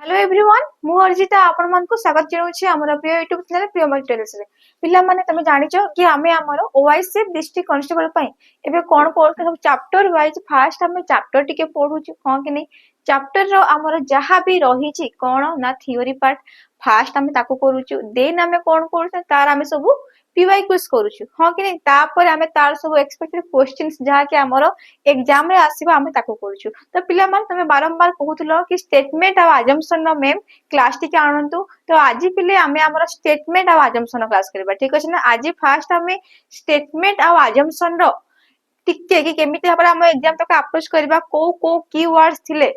Hello everyone मु अर्जिता आपण मानकु स्वागत जणाउछि हमर प्रिय यूट्यूब चैनल प्रियमल टेल्स रे पिला माने तमे जानिचो कि हमें हमर ओआईसी डिस्ट्रिक्ट कांस्टेबल पई एबे कोन कोर्स सब चैप्टर वाइज फास्ट हमें चैप्टर टिके पढुछु हां कि नै चैप्टर रो हमर जहा भी रहिछि कोन ना थ्योरी पार्ट फास्ट हमें ताको करूछु देन हमें कोन कोर्स तार हमें सब पीवाई क्विज करूछु हां कि नै तापर हमें तार सब एक्सपेक्टेड क्वेश्चंस जहा कि हमर एग्जाम रे आसीबा हमें ताको करूछु तो पिला मान तमे बारंबार कहउतलो कि स्टेटमेंट आ अजम्पशन नो मैम क्लास टिके आनंतु तो आज पिले हमें हमर स्टेटमेंट आ अजम्पशन क्लास करबा ठीक अछि ना आज फास्ट हमें स्टेटमेंट आ अजम्पशन रो टिके कि केमिति हमरा हम एग्जाम तक अप्रोच करबा को कीवर्ड्स थिले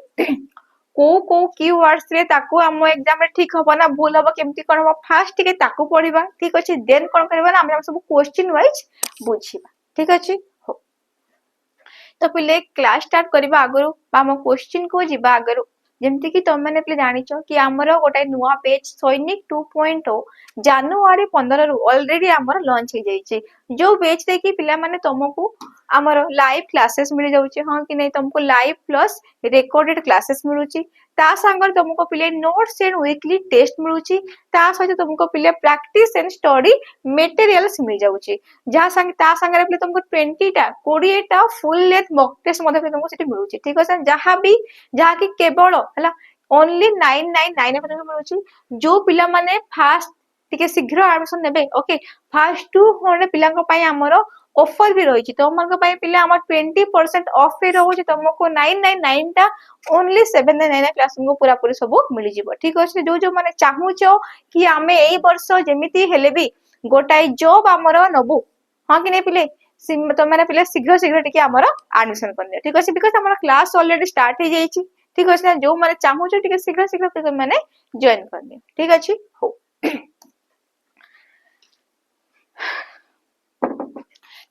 को कीवर्ड्स रे ताको हम एग्जाम रे ठीक हबो ना भूल हबो केमिति कोन हबो फास्ट टिके ताको पढिबा ठीक अछि देन कोन करबा ना हम सब क्वेश्चन वाइज बुझिबा ठीक अछि हो तो पिले क्लास स्टार्ट करबा आगरु हम क्वेश्चन को जिबा आगरु जेमति कि तुम मैंने पिले जानिचो कि हमर गोटे नुवा पेज सैनिक 2.0 जनवरी 15 रु ऑलरेडी हमर लॉन्च हो जाइछे जो पेज रे कि पिला माने तुमको हमर लाइव क्लासेस मिल जाउछे हां कि नै तुमको लाइव प्लस रिकॉर्डेड क्लासेस मिलुची ता संगर तुमको पिले नोट्स एंड वीकली टेस्ट मिलुची ता सहित तुमको पिले प्रैक्टिस एंड स्टडी मटेरियल्स मिल जाउछे जहा संग ता संग रे पिले तुमको 20 टा 20 टा फुल लेंथ मॉक टेस्ट मध्ये तुमको सेठी मिलुची ठीक अछि जहा भी जहा कि केवल हला ओनली 999 में मिलुची जो पिला माने फास्ट टिके शीघ्र एडमिशन नेबे ओके फास्ट 200 पिला को पई हमरो ऑफर भी रही तो मन को पई पिला हमर 20% ऑफ पे रहउची तुमको 999 टा ओनली 799 क्लास को पूरा पूरी सब मिल जिवो ठीक अछि जो जो माने चाहूचो कि हमें एई वर्ष जेमिति हेले भी गोटाई जॉब हमरो नबु हां कि नै पिले तो माने पिले शीघ्र शीघ्र टिके हमरो एडमिशन करने ठीक अछि बिकॉज़ हमर क्लास ऑलरेडी स्टार्ट हो जाईची ठीक अछि ना जो माने चाहूचो टिके शीघ्र शीघ्र तो माने जॉइन करने ठीक अछि हो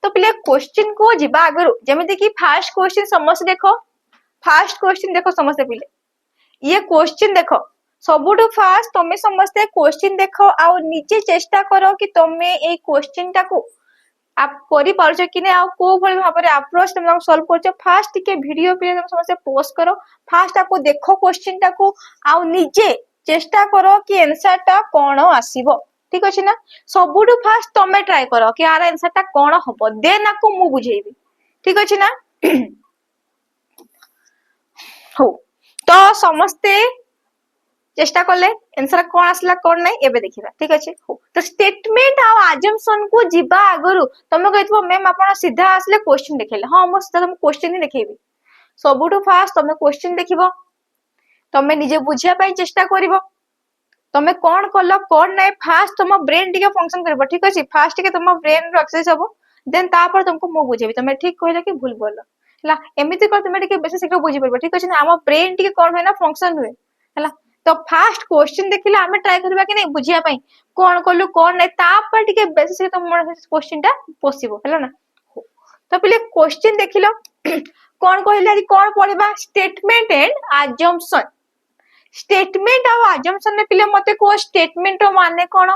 तो पिले क्वेश्चन को जिबा आगरु जेमिति कि फर्स्ट क्वेश्चन समस्त देखो फर्स्ट क्वेश्चन देखो समस्त पिले ये क्वेश्चन देखो सबुठु फास्ट तमे समस्त क्वेश्चन देखो आ निजे चेष्टा करो कि तमे ए क्वेश्चन टाको आप करि पारछो कि नै आ को भली भाबरे अप्रोच तुम सॉल्व करछो फास्ट के वीडियो पे तुम समस्त पोस्ट करो फास्ट आपको देखो क्वेश्चन टाको आ निजे चेष्टा करो कि आंसर टा कोन आसीबो ठीक अछि ना सबुठु फास्ट तमे ट्राई करो कि आर आंसर टा कोन हबो देन आपको मु बुझेबी ठीक अछि ना हो तो समस्ते चेष्टा करले आंसर कोन आसला कोन नै एबे देखिबा ठीक अछि हो तो स्टेटमेंट आ अजम्पशन को जिबा आगरु तमे कहथबो मैम आपण सीधा आसले क्वेश्चन देखेले हां मो सीधा तुम क्वेश्चन ही देखेबी सबुठु फास्ट तमे क्वेश्चन देखिबो तमे निजे बुझिया पई चेष्टा करिवो तमे कोन कलो कोन नै फास्ट तुम ब्रेन टिके फंक्शन करबो ठीक अछि फास्ट के तुम ब्रेन रो एक्सरसाइज हबो देन तापर तुमको मो बुझेबी तमे ठीक कहले कि भूल बोलो हला एमिति कर तमे टिके बेसी शीघ्र बुझी परबो ठीक अछि ना हम ब्रेन टिके कोन होय ना फंक्शन हुए हला तो फास्ट क्वेश्चन देखिले हमें ट्राई करबा कि नै बुझिया पई कोन कलु कोन नै तापर टिके बेसी से तुम क्वेश्चन टा पोसिबो हला ना तो पहिले क्वेश्चन देखिलो कोन कहले आज कोन पढिबा स्टेटमेंट एंड अजम्पशन स्टेटमेंट आ अजम्पशन में पिले मते को स्टेटमेंट माने कोन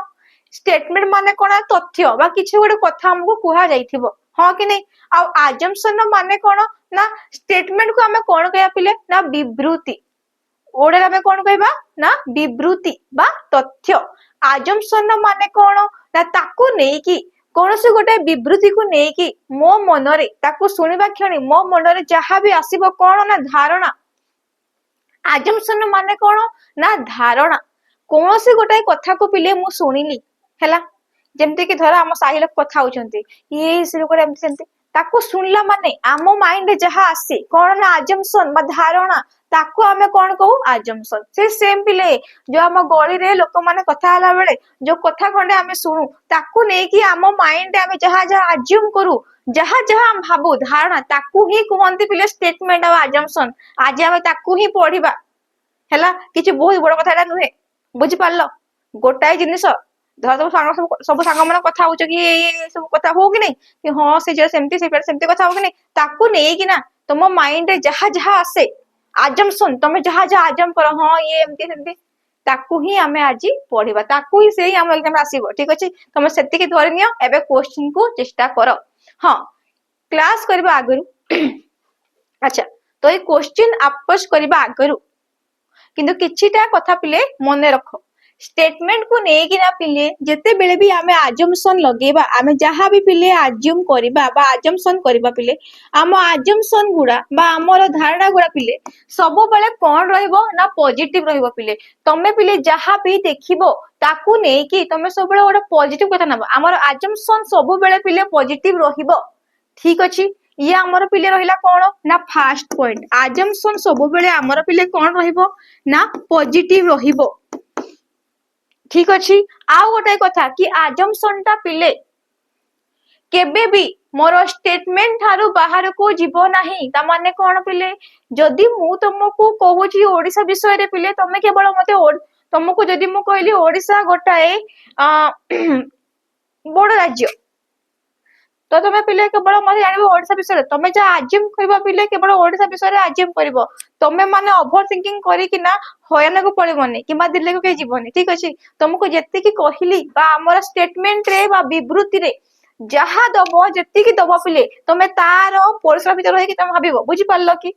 स्टेटमेंट माने कोन तथ्य बा किछ गोटे कथा हमको कुहा जाइथिबो हां कि नै आ अजम्पशन माने कोन ना स्टेटमेंट को हमें कोन कहया पिले ना विवृति ओडे हमें कोन कहबा ना विवृति बा तथ्य अजम्पशन माने कोन ना ताको नै कि कोनसे गोटे विवृति को नै कि मो मनरे ताको सुनिबा क्षणी मो मनरे जहा भी आसीबो कोन ना धारणा अजम्पशन माने कोन ना धारणा कोनसे गोटे कथा को पिले मु सुनिली हैला जेमते कि धर हम साहिल कथा होचंती ये से लोक एमती सेमती ताको सुनला माने आमो माइंड जहा आसे कोन ना अजम्पशन बा धारणा ताको हमें कोन कहू अजम्पशन से सेम पिले जो हम गळी रे लोक माने कथा हला बेले जो कथा खंडे हमें सुनु ताको नै कि आमो माइंड हमें जहा जहा अज्यूम करू जहा जहा हम भाबू धारणा ताको ही कहंती पिले स्टेटमेंट आ अजम्पशन आज हमें ताको ही पढिबा हैला किछि बहुत बड़ कथा नुहे बुझि पारलो गोटाई जिनिस धर तो सब सांग मन कथा होच कि ये सब कथा हो कि नै कि हां से जे सेमती कथा हो कि नै ताको नै कि ना तुम माइंड रे जहा जहा आसे अजम्पशन तुम जहा जहा अजम करो हां ये एमती सेमती ताको ही हमें आज पढिबा ताको ही से हम एग्जाम आसीबो ठीक अछि तुम सेति के धरि नियो एबे क्वेश्चन को चेष्टा करो हां क्लास करबा आगरु अच्छा तो ये क्वेश्चन अपोज करबा आगरु किंतु किछिटा कथा पिले मन रख स्टेटमेंट को नेकी ना पिले जेते बेले भी आमे आजम्पशन लगेबा आमे जहां भी पिले आज्युम करबा बा आजम्पशन करबा पिले आम आजम्पशन गुडा बा हमर धारणा गुडा पिले सब बेले कोन रहइबो ना पॉजिटिव रहइबो पिले तमे पिले जहां भी देखिबो ताकू नेकी तमे सब बेले ओडा पॉजिटिव कथा नबा हमर आजम्पशन सब बेले पिले पॉजिटिव रहिबो ठीक अछि ये हमर पिले रहिला कोन ना फर्स्ट पॉइंट आजम्पशन सब बेले हमर पिले कोन रहिबो ना पॉजिटिव रहिबो ठीक अछि आउ गोटे कथा कि आजम्पशन टा पिले केबे भी मोर स्टेटमेंट थारु बाहर को जीवो नाही ता माने कोन पिले जदि मु तुमको कहूची ओडिसा विषय रे पिले तमे केवल मते तुमको जदि मु कहली ओडिसा गोटाए बड़ राज्य तो तुम पिले केवल मते जानिबो ओडिसा विषय तुम जा आज्युम करबा पिले केवल ओडिसा विषय रे आज्युम करबो तुमे माने ओवर थिंकिंग करी कि ना हयन को पड़िबोनी किबा दिल्ली को के जीवनी ठीक अछि तुमको जत्ते की कहली बा हमर स्टेटमेंट रे बा विवृत्ति रे जहा दबो जत्ते की दबो पिले तुमे तार परिसर भीतर रही कि तुम भाबिबो बुझी पारलो कि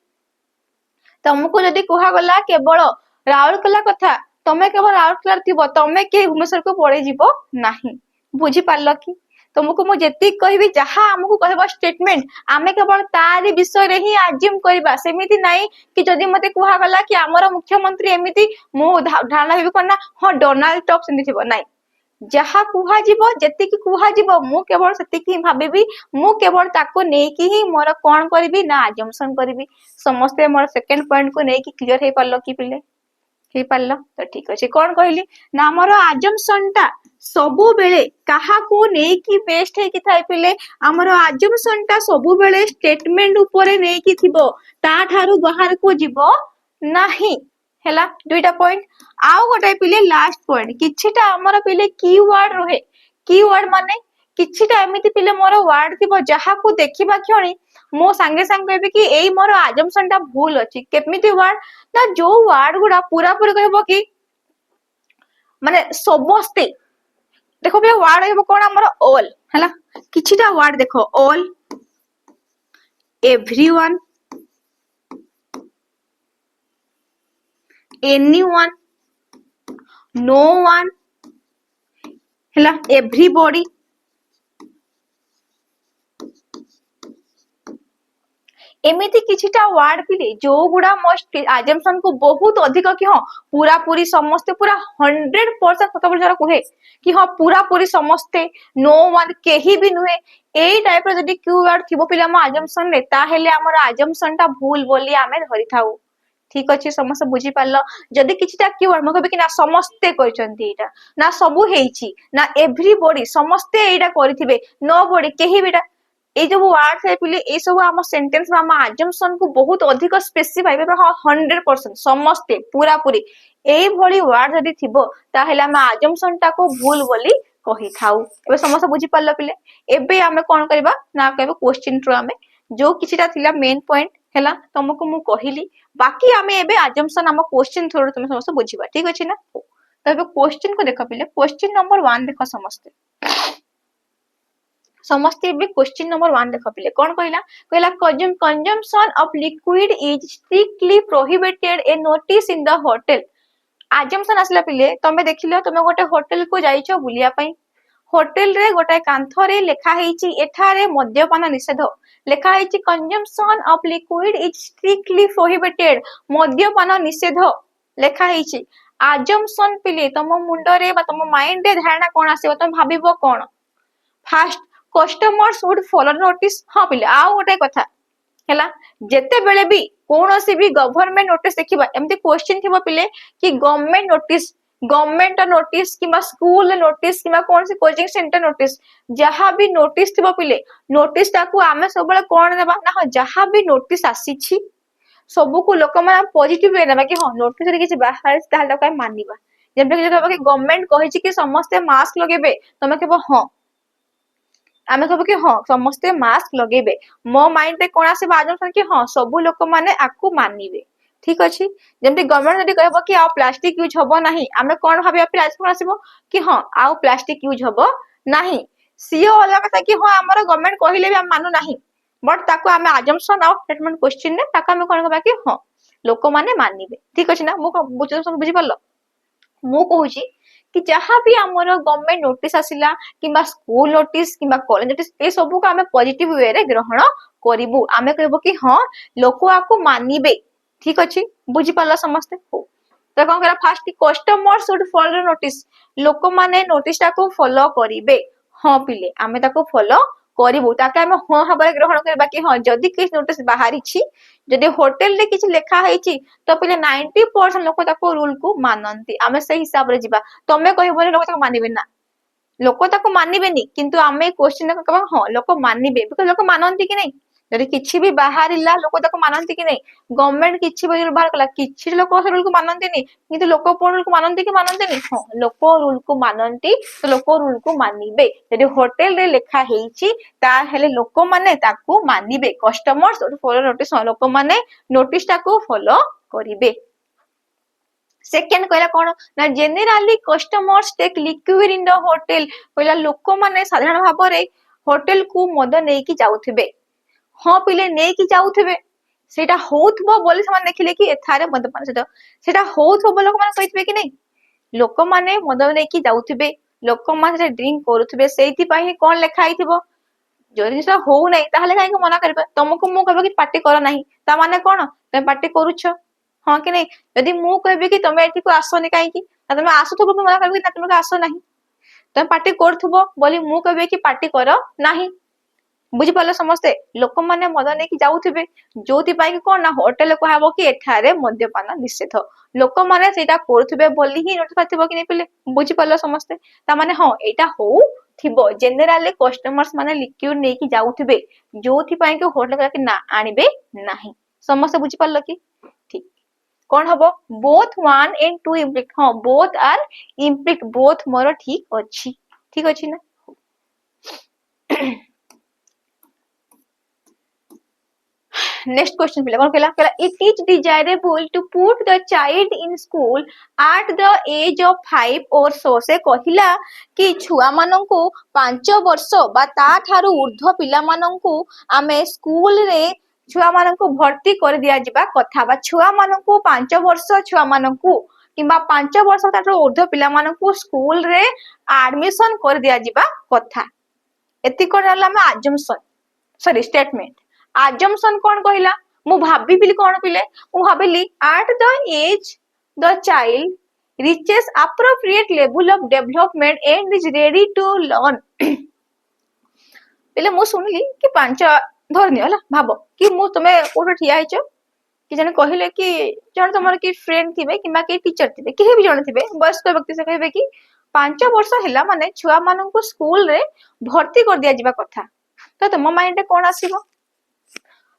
तुमको जदि कुहा गला केवल राउरकेला कथा तुमे केवल राउरकेला थिबो तुमे के भुवनेश्वर को पड़े जीवो नाही बुझी पारलो कि तुमको मु जेति कहबी जहा हमको कहबो स्टेटमेंट आमे केवल तारी विषय रे ही आज्युम करबा सेमिति नाही कि जदि मते कुहा गला कि हमर मुख्यमंत्री एमिति मु धारणा हेबी कोना ह डोनाल्ड ट्रम्प सेमिति थिबो नाही जहा कुहा जीवो जेति की कुहा जीवो मु केवल सेति की भाबेबी मु केवल ताको नेकी ही मोर कोन करबी ना अजम्पशन करबी समस्त मोर सेकंड पॉइंट को नेकी क्लियर हे पारलो कि पिले हे पारलो तो ठीक अछि कोन कहली ना मोर अजम्पशन टा सबु बेले कहा को नेकी बेस्ट है कि थाई पिले हमर अजम्पशन टा सबु बेले स्टेटमेंट ऊपर नेकी थिबो ता थारु बाहर को जीवो नाही हैला दुईटा पॉइंट आउ गोटे पिले लास्ट पॉइंट किछिटा हमर पिले कीवर्ड रहे कीवर्ड माने किछिटा एमिति पिले मोर वर्ड थिबो जहा को देखिबा क्षणी मो संगे संग कहबे कि एई मोर अजम्पशन टा भूल अछि केमिति वर्ड ना जो वर्ड गुडा पूरा पूरी कहबो कि माने समस्ते देखो बे वर्ड हेबो कोन हमर ऑल हैला किछिटा वर्ड देखो all everyone anyone no one हैला एवरीबॉडी एमिति किछिटा वर्ड पिले जो गुडा मोस्ट अजम्पशन को बहुत अधिक कि हां पूरा पूरी समस्ते पूरा 100% सत बोल कहे कि हां पूरा पूरी समस्ते नो वन केही भी नुहे एई टाइप रो जदी कीवर्ड थिबो पिले हम अजम्पशन रे ता हेले हमर अजम्पशन टा भूल बोली आमे धरि थाउ ठीक अछि समस्त बुझी पारलो जदी किछिटा कीवर्ड म कहबे कि ना समस्ते करचंती एटा ना सबु हेइची ना एवरीबॉडी समस्ते एटा करिथिबे नो बॉडी केही बेटा ए जो वर्ड है पिले ए सब हम सेंटेंस में हम अजम्पशन को बहुत अधिक स्पेसिफाई 100% समस्ते पूरा पूरी ए भली वर्ड जदी थिबो ताहेला हम अजम्पशन टा को भूल बोली कहि थाउ एबे समस्त बुझी पारलो पिले एबे हमें कोन करबा ना कहबे क्वेश्चन थ्रू हमें जो किछिटा थिला मेन पॉइंट हैला तुमको मु कहिली बाकी हमें एबे अजम्पशन हम क्वेश्चन थ्रू तुम समस्त बुझीबा ठीक अछि ना तो एबे क्वेश्चन को देखो पिले क्वेश्चन नंबर 1 देखो समस्ते भी क्वेश्चन नंबर 1 देखो पिले कौन कहला consumption of liquid is strictly prohibited A notice in the hotel assumption आसला पिले तमे देखिलो तमे गोटे होटल को जाइछो बुलिया पई होटल रे गोटे कांथ रे लेखा हेची एठारे मद्यपान निषेध लेखा हेची consumption of liquid is strictly prohibited मद्यपान निषेध लेखा हेची अजम्पशन पिले तम मुंडो रे बा तम माइंड रे धारणा कोन आसीबो तम भाबिबो कोन first customers would follow notice हाँ पिले आउ गोटे कथा हैला जेते बेले भी कोनोसी भी गवर्नमेंट नोटिस देखिबा एमती क्वेश्चन थिबो पिले कि गवर्नमेंट नोटिस किबा स्कूल नोटिस किबा कोनसी कोचिंग सेंटर नोटिस जहां भी नोटिस थिबो पिले नोटिस ताकू आमे सबले कोन देबा ना जहां भी नोटिस आसीछि सबु को लोक माने पॉजिटिव वे नेबा कि हां नोटिस रे किछि बाहर ताहला काय मानिबा जेबे कि कहबा कि गवर्नमेंट कहिछि कि समस्त मास्क लगेबे तमे कहबो हां आमे कहबो कि हां समस्त मास्क लगेबे मो माइंड रे कोन आसे बाजन कि हां सब लोक माने आकु मानिबे ठीक अछि जेमति गवर्नमेंट जदी कहबो कि आ प्लास्टिक यूज हबो नाही आमे कोन भाबे प्लास्टिक कोन आसीबो कि हां आ प्लास्टिक यूज हबो नाही सीओ वाला कथा कि हां हमर गवर्नमेंट कहिले भी हम मानु नाही बट ताको आमे अजम्पशन ऑफ स्टेटमेंट क्वेश्चन ने ताको आमे कोन कहबा कि हां लोक माने मानिबे ठीक अछि ना मु बुझि परलो मु कहूची कि जहाँ भी आमर गवर्नमेंट नोटिस आसिला किंबा स्कूल नोटिस किंबा कॉलेज नोटिस ए सब को आमे पॉजिटिव वे रे ग्रहण करिवु आमे कहबो कि हां लोक आको मानिबे ठीक अछि बुझि परला समस्ते हो तो कौन करा fast customer should follow notice लोक माने नोटिस टा को फॉलो करिवे हां पिले आमे ताको फॉलो करिवु ताके आमे हां हबरे ग्रहण करबा कि हां जदी कि नोटिस बाहरी छी जदी होटल रे किछ लेखा हेची तो पिले 90% लोक ताको रूल को मानंती आमे से हिसाब रे जिबा तमे कहबो लोक ताको मानिबे ना लोक ताको मानिबेनी किंतु आमे क्वेश्चन कहबा हां लोक मानिबे बिकॉज़ लोक मानंती कि नहीं जदी किछि भी बाहरिला लोक ताको मानंती कि नहीं गवर्नमेंट किछि भी रूल बाहर कला किछि लोक रूल को मानंती नहीं किंतु लोक रूल को मानंती कि मानंती नहीं हां लोक रूल को मानंती तो लोक रूल को मानिबे जदी होटल रे लेखा हेची ता हेले लोक माने ताको मानिबे कस्टमर्स फॉलो नोटिस लोक माने नोटिस ताको फॉलो करिवे सेकेंड कहला कोन ना generally customers take liquid in the hotel कहला लोक माने साधारण भाव रे होटल को मद नै कि जाउथिबे हां पिले नै कि जाउथिबे सेटा होउथबो बोली समान देखिले कि एथारे मदपान सेटा होउथबो लोक माने कहितबे कि नै लोक माने मद नै कि जाउथिबे लोक माने ड्रिंक करूथिबे सेति पई कोन लेखा आइथिबो जदि से होउ नै ताहले काहे मना करबे तुमको मु कहबे कि पार्टी कर नाही ता माने कोन तुम पार्टी करूछ हां कि नै यदि मु कहबे कि तुम एठी को आसोनी काहे कि तुम आसुथबो मना करबे कि तुमको आसो नाही तुम पार्टी करथबो बोली मु कहबे कि पार्टी कर नाही बुझी पाले समस्ते लोक माने मद नै कि जाउथिबे जोति पाई कि कोन ना होटल को हाबो कि एठारे मद्यपान निषेध लोक माने सेटा करथबे बोली ही नोटिस पाथिबो कि नै पिले बुझी पाले समस्ते ता माने हां एटा हो थिबो जनरली कस्टमर्स माने लिक्विड नै कि जाउथिबे जोति पाई कि होटल का कि ना आनिबे नाही समस्ते बुझी पालो कि ठीक कोन हबो बोथ वन एंड टू इम्प्लिक्ट हां बोथ आर इम्प्लिक्ट बोथ मोर ठीक अछि ना next question pila kon kala it is desirable to put the child in school at the age of 5 or so se कहला कि छुआ माननकु 5 वर्ष बा ता थारु ऊर्ध्व पिला माननकु आमे स्कूल रे छुआ माननकु भर्ती कर दिया जिबा कथा बा छुआ माननकु 5 वर्ष छुआ माननकु किंबा 5 वर्ष तारु ऊर्ध्व पिला माननकु स्कूल रे एडमिशन कर दिया जिबा कथा एति करला हम अजम्पशन सॉरी स्टेटमेंट assumption कौन कहला मु भाबी पिली कौन पिले मु भाबिली at the age the child reaches appropriate level of development and is ready to learn पिले मु सुनली कि पांच धरनी होला भाबो कि मु तमे कोठो ठिया हिचो कि जने कहिले कि जण तमर कि फ्रेंड थिबे किबा कि टीचर थिबे कि भी जण थिबे वयस्क व्यक्ति से कहबे कि 5 वर्ष हैला माने छुआ मानन को स्कूल रे भर्ती कर दिया जिबा कथा तो तम माइंड रे कोन आसीबो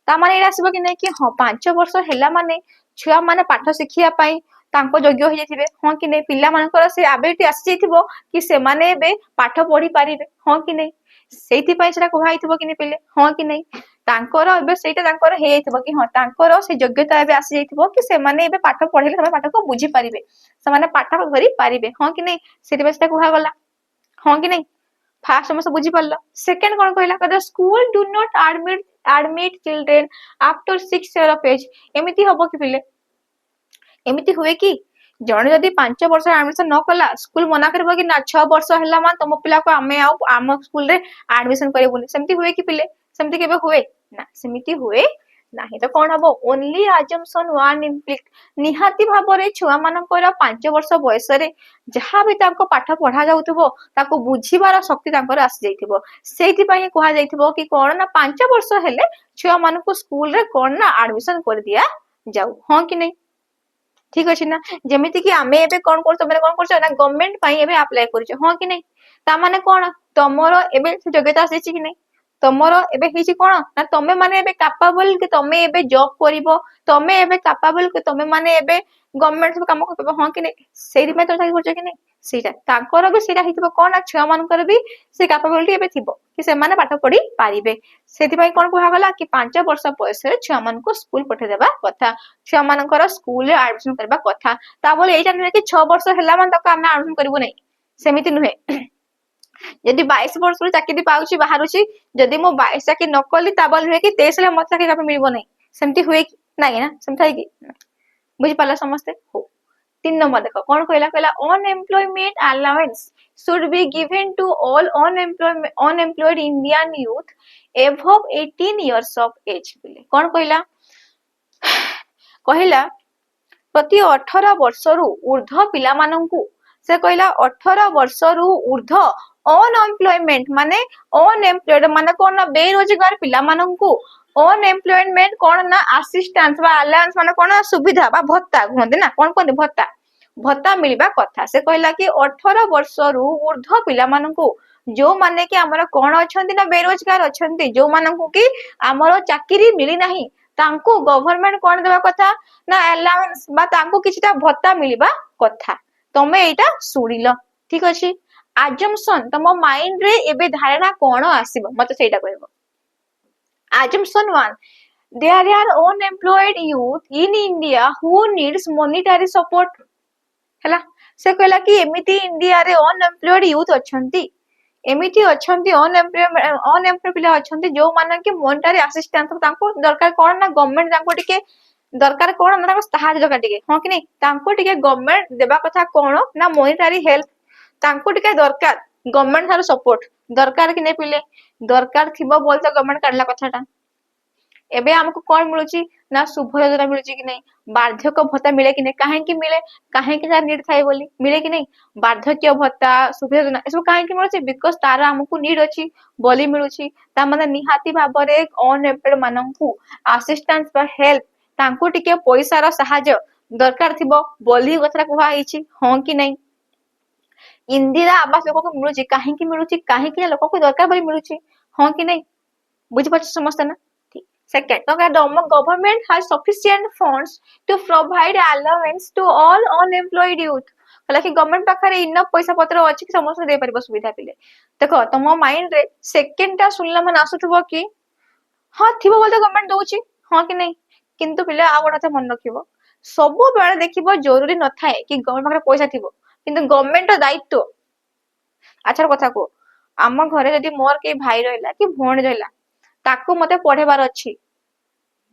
ता माने एरा आसीबो कि नै कि हां 5 वर्ष हैला माने छुआ माने पाठ शिखिया पई तांको योग्य हो जाइथिबे हां कि नै पिल्ला मानकर से एबिलिटी आसी जाइथिबो कि से माने बे पाठ पढी पारिबे हां कि नै सेति पई सेटा कहैथिबो कि नै पिले हां कि नै तांकर एबे सेटा तांकर हे जाइथिबो कि हां तांकर से योग्यता एबे आसी जाइथिबो कि से माने एबे पाठ पढिले से पाठ को बुझी पारिबे से माने पाठ धरि पारिबे हां कि नै सेति पई सेटा कहै गला हां कि नै फास्ट समस्त बुझी परला सेकंड कोन कहला the school do not admit children after 6 year of age एमिति हबो कि पिले एमिति हुए कि जण जदी 5 वर्ष एडमिशन न कला स्कूल मना करबो कि ना 6 वर्ष हैला मान तुम पिला को आमे आम स्कूल रे एडमिशन करेबुनी सेमति हुए कि पिले सेमति केबे हुए ना सेमिति हुए नाही तो कोन हबो ओनली assumption one implict निहाती भाबरे छुआ मानकर 5 वर्ष बयस रे जहा भी ताको पाठ पढा जाउतबो ताको बुझीबार शक्ति तांकर आसी जाइथिबो सेति पई कहआ जाइथिबो कि कोन ना 5 वर्ष हेले छुआ मानको स्कूल रे कोन ना एडमिशन कर दिया जाऊ हां कि नै ठीक अछि ना जेमिति कि आमे एबे कोन करछ माने कोन करछ ना गवर्नमेंट पई एबे अप्लाई करछ हां कि नै ता माने कोन तमरो एबे से योग्यता आसी छि कि नै तमरो एबे हिची कोन ना तमे माने एबे कैपेबल कि तमे एबे जॉब करिवो तमे एबे कैपेबल कि तमे माने एबे गवर्नमेंट सब काम करबो हां कि नै सेहि में तो चाकरी करछ कि नै सेटा तांकर भी सेटा हितबो कोन छुआ मानकर भी से कैपेबिलिटी एबे थिबो कि से माने पाठ पढी पारिबे सेति पई कोन कहआ गला कि 5 वर्ष बयस रे छुआ मान को स्कूल पठे देबा कथा छुआ मानकर स्कूल रे एडमिशन करबा कथा ता बोले एटा नै कि 6 वर्ष हैला मान तक हम एडमिशन करबो नै सेमिति नुहे यदि 22 वर्ष रो चाकरी पाउची बाहरुची जदि मो 22 चाकरी न कली ता बोल नुहे कि 23 ले मत चाकरी का मिलबो नै सेमति हुए कि नै ना सेमथाई कि बुझिपारा समस्ते हो 3 नंबर देखो कौन कहला कहला unemployment allowance should be given to all unemployed Indian youth above 18 years of age बोले कौन कहला कहला प्रति 18 वर्षरू ऊर्ध्व पिला माननकु से कहला 18 वर्षरू ऊर्ध्व अनएम्प्लॉयमेंट माने अनएम्प्लॉयड माने कोन ना बेरोजगार पिला माननकु अनएम्प्लॉयमेंट कोन ना असिस्टेंस बा अलाउंस माने कोन सुविधा बा भत्ता कहते ना कोन कोन भत्ता भत्ता मिलबा कथा से कहला कि 18 वर्षरू ऊर्ध्व पिला माननकु जो माने कि हमर कोन अछंती ना बेरोजगार अछंती जो माननकु कि हमर चाकरी मिली नाही तांको गवर्नमेंट कोन देबा कथा ना अलाउंस बा तांको किछटा भत्ता मिलबा कथा तमे एटा सुनिलो ठीक अछि assumption तम माइंड रे एबे धारणा कोन आसीबो मते सेटा कहबो assumption 1 there are unemployed youth in India who needs monetary support हला से कहला कि एमिति इंडिया रे अनएम्प्लॉयड यूथ अछंती एमिति अछंती अनएम्प्लॉयड पिला अछंती जो माने कि मॉनेटरी असिस्टेंस तांको दरकार कोन ना गवर्नमेंट तांको टिके दरकार कोन ना सहायता दरकार टिके हां कि नहीं तांको टिके गवर्नमेंट देबा कथा कोन ना मॉनेटरी हेल्प तांको टिके दरकार गवर्नमेंट थारो सपोर्ट दरकार कि नहीं पिले दरकार थिबो बोलते गवर्नमेंट काढला कथाटा एबे हमको कोन मिलुची ना शुभ योजना मिलुची कि नहीं वार्धक्य भत्ता मिले कि नहीं काहे कि मिले काहे कि नीड थाई बोली मिले कि नहीं वार्धक्य भत्ता शुभ योजना एसो काहे कि मिलुची बिकॉज़ तारा हमको नीड अछि बोली मिलुची ता माने निहाती भाबरे अनएम्प्लॉयड माननकु असिस्टेंस बा हेल्प तांको टिके पैसा रो सहायता दरकार थिबो बोली कथरा कहवा आइची हां कि नहीं इंदिरा आवास लोक को मिलुची काहे कि लोक को दरकार बोली मिलुची हां कि नहीं बुझि पाछ समस्त ना Second, the government has sufficient funds to provide allowance to all unemployed youth. कला कि गवर्नमेंट पाखरे इनफ पैसा पत्र अछि कि समस्त दे परिबो सुविधा पिले देखो तुम माइंड रे सेकंड टा सुनला मन आसुथबो कि हां थिबो बोलते गवर्नमेंट दोछि हां कि नहीं किंतु पिले आ गोटा मन रखिबो सब बेले देखिबो जरूरी न थाए कि गवर्नमेंट पाखरे पैसा थिबो किंतु गवर्नमेंट रो दायित्व अच्छा कथा को आम घरे जदी मोर के भाई रहला कि भोण रहला ताको मते पढेबार अछि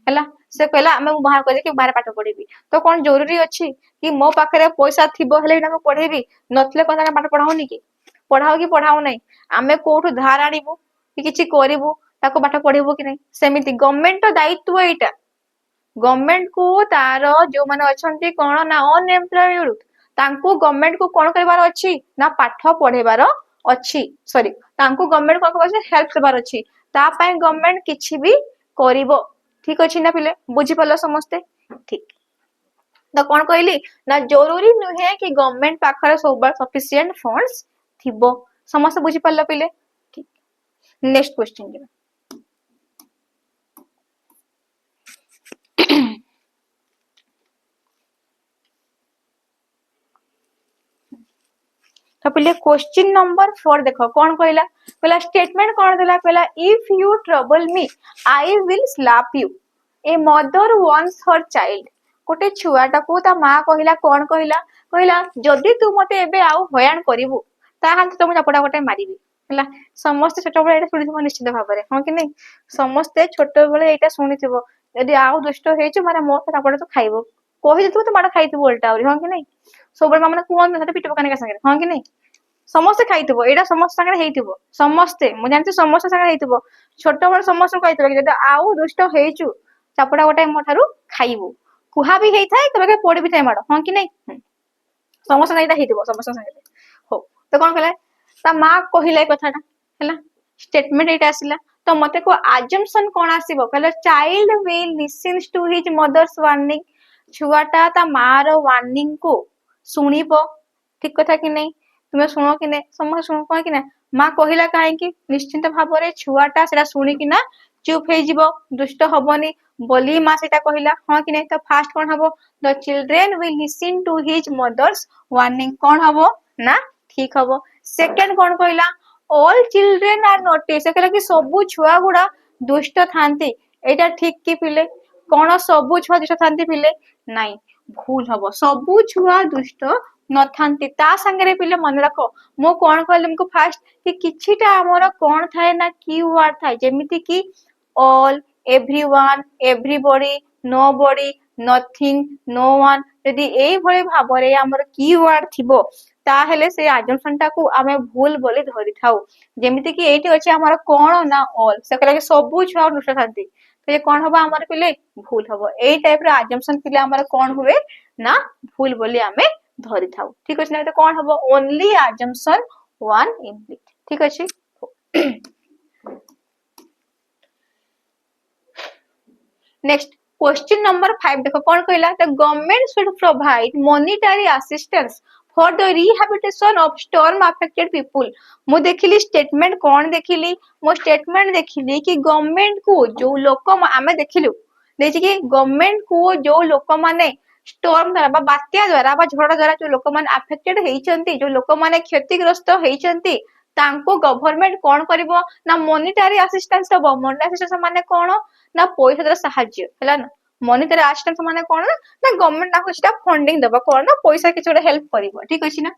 हला से कहला हमें बाहर कर के बाहर पाठ पढेबी तो कोन जरूरी अछि कि मो पाखरे पैसा थिबो हले ना पढेबी नथले कथा पाठ पढाउनी कि पढाओ नहीं आमे कोठु धार आनिबो कि किछि करिवो ताको पाठ पढेबो कि नहीं सेमिति गवर्नमेंट रो दायित्व एटा गवर्नमेंट को तारो जो माने अछंती कोन ना अनएम्प्लॉयड तांको गवर्नमेंट को कोन करबार अछि ना पाठ पढेबार अछि सॉरी तांको गवर्नमेंट को कहबो हेल्प करबार अछि ता पय गवर्नमेंट किछि भी करिवो ठीक अछि ना पिले बुझि पल्लो समस्ते ठीक तो कोन कहली ना जरूरी नुहे कि गवर्नमेंट पाखरे सब सफिशिएंट फंड्स थिबो समस्त बुझि पल्लो पिले ठीक नेक्स्ट क्वेश्चन जे तो पिले क्वेश्चन नंबर 4 देखो कौन कहला कहला स्टेटमेंट कौन देला कहला if you trouble me I will slap U a mother wants her child कोटे छुआटा को ता मां कहला कौन कहला कहला जदी तू मते एबे आउ हयान करिवु ताहां तो मु चपड़ा गोटे मारिबी हला समस्त छोट बळे एटा सुनिथिबो निश्चित भाबरे हां कि नहीं समस्त छोट बळे एटा सुनिथिबो जदी आउ दुष्ट हेछु माने मो चपड़ा तो खाइबो कहि देतु तो माडा खाइथिबो उल्टा औरी हां कि नहीं सब माने कोन सते पिटो काने का संगे हां कि नहीं समस्त खाइथिबो एटा समस्त संगे हेइथिबो समस्त मु जानती समस्त संगे हेइथिबो छोट बळ समस्त खाइथिबो जदी आउ दुष्ट हेछु चपड़ा गोटे मोठारू खाइबो कुहा भी हेइ थाए तबे के पड़ी भी थाए माडो हां कि नहीं समस्त संगे एटा हेइथिबो समस्त संगे हो तो कोन कहले ता मां कहिले कथाटा हैला स्टेटमेंट एटा आसिला तो मते को assumption कोन आसीबो कहले child will listen to his mother's warning छुआटा ता मां रो वार्निंग को सुनिबो ठीक कथा कि नहीं तुमे सुनो कि नहीं समस्त सुनो कोन कि ना मां कहिला काहे कि निश्चित भाबरे छुआटा सेटा सुनी कि ना चुप हे जिवो दुष्ट हबनी बोली मां सेटा कहिला हां कि नहीं तो फास्ट कोन हबो the children will listen to his mother's warning कोन हबो ना ठीक हबो सेकंड कोन कहिला ऑल चिल्ड्रन आर नोटिस कहला कि सबु छुआ गुडा दुष्ट थांती एटा ठीक कि पिले कोन सबु छुआ दुष्ट थांती पिले नहीं भूल हबो सबु छुआ दुष्ट न थांती ता संगे पिले मन रखो मो कोन कहले हमको फास्ट कि किछिटा हमर कोन थाए ना की वर्ड थाए जेमिति कि all everyone everybody nobody nothing, no one ଯଦି ଏଇଭଳି ଭାବରେ ଆମର कीवर्ड थिबो ताहेले से assumption टाकू आमे भूल बोली धरि थाउ जेमिति कि एठी अछि हमर कोन ना ऑल से कहला कि सबु छुआ अनुष्ठा शांति तो ये कोन हबो हमर पिले भूल हबो एई टाइप रे assumption पिले हमर कोन हुए ना भूल बोली आमे धरि थाउ ठीक अछि ना तो कोन हबो ओनली assumption one implicit ठीक अछि नेक्स्ट क्वेश्चन नंबर 5 देखो कौन कहला the government should provide monetary assistance for the rehabilitation of storm affected people मु देखिली स्टेटमेंट कौन देखिली मो स्टेटमेंट देखिली कि गवर्नमेंट को जो लोक आमे देखिलु देखि कि गवर्नमेंट को जो लोक माने स्टॉर्म द्वारा बा बात्या द्वारा बा झड़ द्वारा जो लोक माने अफेक्टेड हेइचंती जो लोक माने क्षतिग्रस्त हेइचंती तांको गवर्नमेंट कोन करबो ना मॉनिटरी असिस्टेंस दबो मॉनिटरी असिस्टेंस माने कोन ना पैसा द्वारा सहाय्य हैला ना मॉनिटरी असिस्टेंस माने कोन ना गवर्नमेंट ना कुछटा फंडिंग दबो कोन ना पैसा किछ गोटे हेल्प करिवो ठीक अछि ना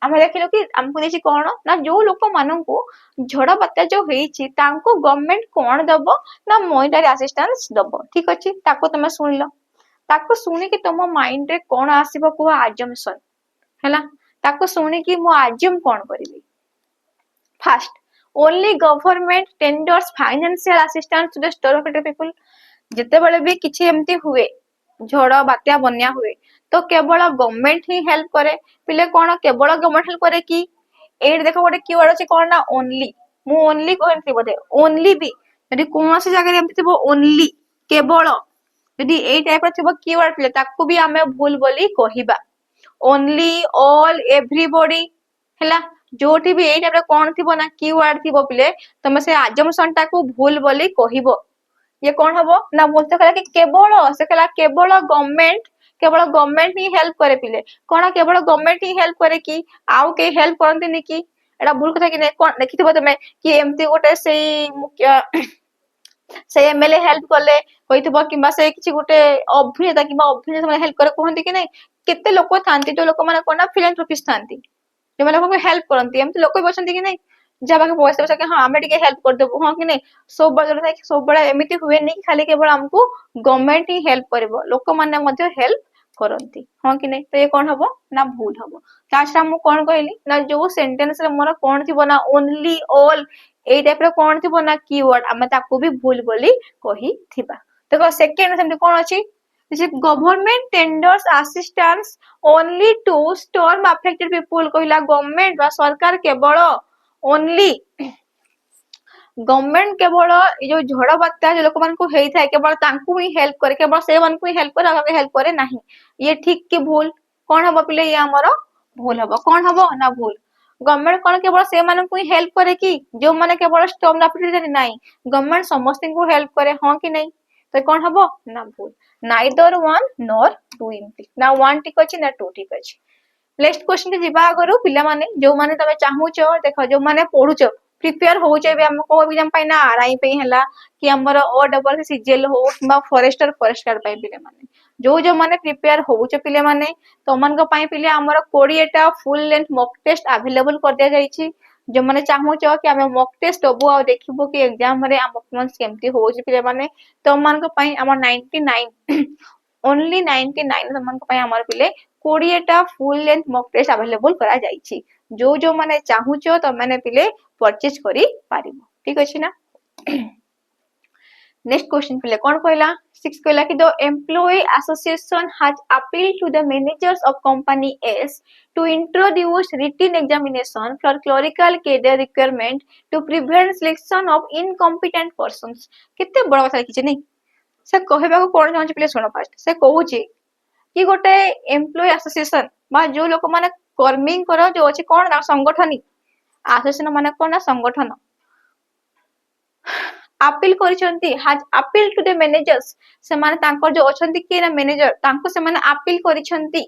आमे देखिलो कि हमको देछि कोन ना जो लोक माननकु झड़ बात्या जो हेइछि तांको गवर्नमेंट कोन दबो ना मॉनिटरी असिस्टेंस दबो ठीक अछि ताको तमे सुनिलो ताको सुनि कि तमो माइंड रे कोन आसीबो को अजम्पशन हैला ताको सुनि कि मो अज्यूम कोन करिवि first only government tenders financial assistance to the store affected people जते बेले भी किछि एम्ति हुए झड़ बात्या बन्या हुए तो केवल गवर्नमेंट ही हेल्प करे पिले कोन केवल गवर्नमेंट हेल्प करे कि एड देखो गोटे कीवर्ड अछि कोन ना ओनली मु ओनली कहनथि बोधे ओनली भी यदि कोनसी जगह एम्ति थिबो ओनली केवल यदि ए टाइप रो थिबो कीवर्ड पिले ताकू भी हमें भूल बोली कहिबा ओनली ऑल एवरीबॉडी हैला जोठी भी ए टाइप रो कोन थिबो ना कीवर्ड थिबो पिले तमे से अजम्पशन टाकू भूल बोली कहिबो ये कोन हबो ना बोलते कहला कि केवल से कहला केवल गवर्नमेंट ही हेल्प करे पिले कोन केवल गवर्नमेंट ही हेल्प करे कि आउ के हेल्प करंती नि कि एटा भूल कथा कि नै कोन देखिथिबो तमे कि एम्ति गोटे सेई मुख्य से एमएलए हेल्प करले होइथिबो किबा से किछि गोटे अभिनेता किबा अभिनेता माने हेल्प करे कहंती कि नै केते लोक थांती जो लोक माने कोना फिलैंथ्रोपिस्ट थांती जे माने को हेल्प करंती एम्ति लोक बसंती कि नै जाबा के पैसा पैसा कि हां हमें टिके हेल्प कर देबो हां कि नै सब बड़ा एमिति हुए नै खाली केवल हमको गवर्नमेंट ही हेल्प करबो लोक माने मध्ये हेल्प करंती हां कि नै तो ये कोन हबो ना भूल हबो लास्ट हम कोन कहली ना जो सेंटेंस रे मोर कोन थिबो ना ओनली ऑल ए टाइप रो कोन थिबो ना कीवर्ड हम ताकू भी भूल बोली कहि थिबा देखो सेकंड सेमति कोन अछि government tenders assistance only to storm affected people कहिला गवर्नमेंट बा सरकार केवल ओनली गवर्नमेंट केवल जो झड़ बात्या जो लोक मान को हेई थाए केवल तांकू ही हेल्प करे केवल से मान को ही हेल्प करे आगे हेल्प करे नाही ये ठीक कि भूल कोन हबो पिले ये हमर भूल हबो कोन हबो ना भूल गवर्नमेंट कोन केवल से मान को ही हेल्प करे कि जो माने केवल स्टॉर्म अफेक्टेड नाही गवर्नमेंट समस्त को हेल्प करे हां कि नहीं तो कोन हबो ना भूल नाइदर वन नॉर टू इम्प्लिक ना वन ठीक अछि ना टू ठीक अछि नेक्स्ट क्वेश्चन के जिबा आगरो पिला माने जो माने तमे चाहूचो देखो जो माने पढुचो प्रिपेयर होउचे बे हम को एग्जाम पाई ना आरआई पे हला कि हमर ओ डबल सीजीएल हो किबा फॉरेस्टर फॉरेस्टर पाई पिले माने जो माने प्रिपेयर होउचे पिले माने तो मन को पाई पिले हमर 20 टा full length mock test available कर दिया जाईची जो माने चाहूचो कि हमें मॉक टेस्ट दबो आ देखिबो कि एग्जाम रे हम परफॉर्मेंस केमती होउचे पिले माने तो मन को पाई हमर 99 ओनली 99 मन को पाई हमर पिले 20 टा full length mock test available करा जाईची जो माने चाहूचो तो माने पिले परचेज करी पारिबो ठीक अछि ना नेक्स्ट क्वेश्चन पिले कोन कहला 6 कहला कि the employ association has appeal to the managers of company's to introduce written examination for clerical cadre requirement to prevent selection of incompetent persons केते बड़ बात लिखि नै से कहबा को कोन जानि पिले सुनो फर्स्ट से कहू छी कि गोटे एम्प्लॉय एसोसिएशन बा जो लोक माने कर्मी करो जो अछि कोन ना संगठन एसोसिएशन माने कोन ना संगठन अपील करिसंती has appeal to the managers से माने तांकर जो अछंती के ना मैनेजर तांको से माने अपील करिसंती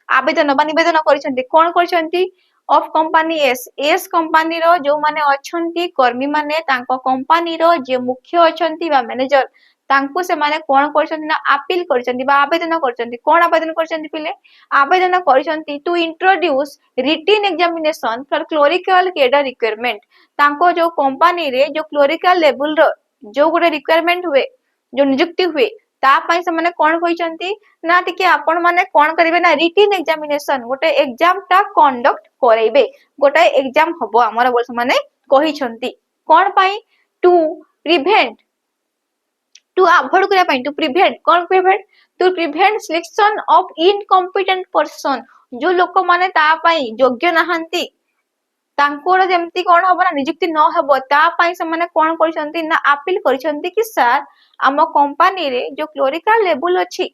आवेदन बा निवेदन करिसंती कोन करिसंती ऑफ कंपनी एस कंपनी रो जो माने अछंती कर्मी माने तांको कंपनी रो जे मुख्य अछंती बा मैनेजर तांको से माने कोन करिसंती ना अपील करिसंती बा आवेदन करिसंती कोन आवेदन करिसंती पिले आवेदन करिसंती to introduce written examination for clerical cadre requirement तांको जो कंपनी रे जो क्लरिकल लेवल रो जो गोटे रिक्वायरमेंट हुए जो नियुक्ति हुए ता पई से माने कोन कहिसंती ना टिके आपण माने कोन करिवे ना रिटन एग्जामिनेशन गोटे एग्जाम टा कंडक्ट करेबे गोटे एग्जाम हबो हमर बोल माने कहिसंती कोन पई टू प्रिवेंट टू अवॉइड करिया पई टू प्रिवेंट कोन prevent to prevent selection of incompetent person जो लोक माने ता पई योग्य नहंती तांकोर जेमती कोन हबो ना नियुक्ति न हबो ता पई से माने कोन करिसंती ना अपील करिसंती कि सर आम कंपनी रे जो क्लोरिकल लेवल अछि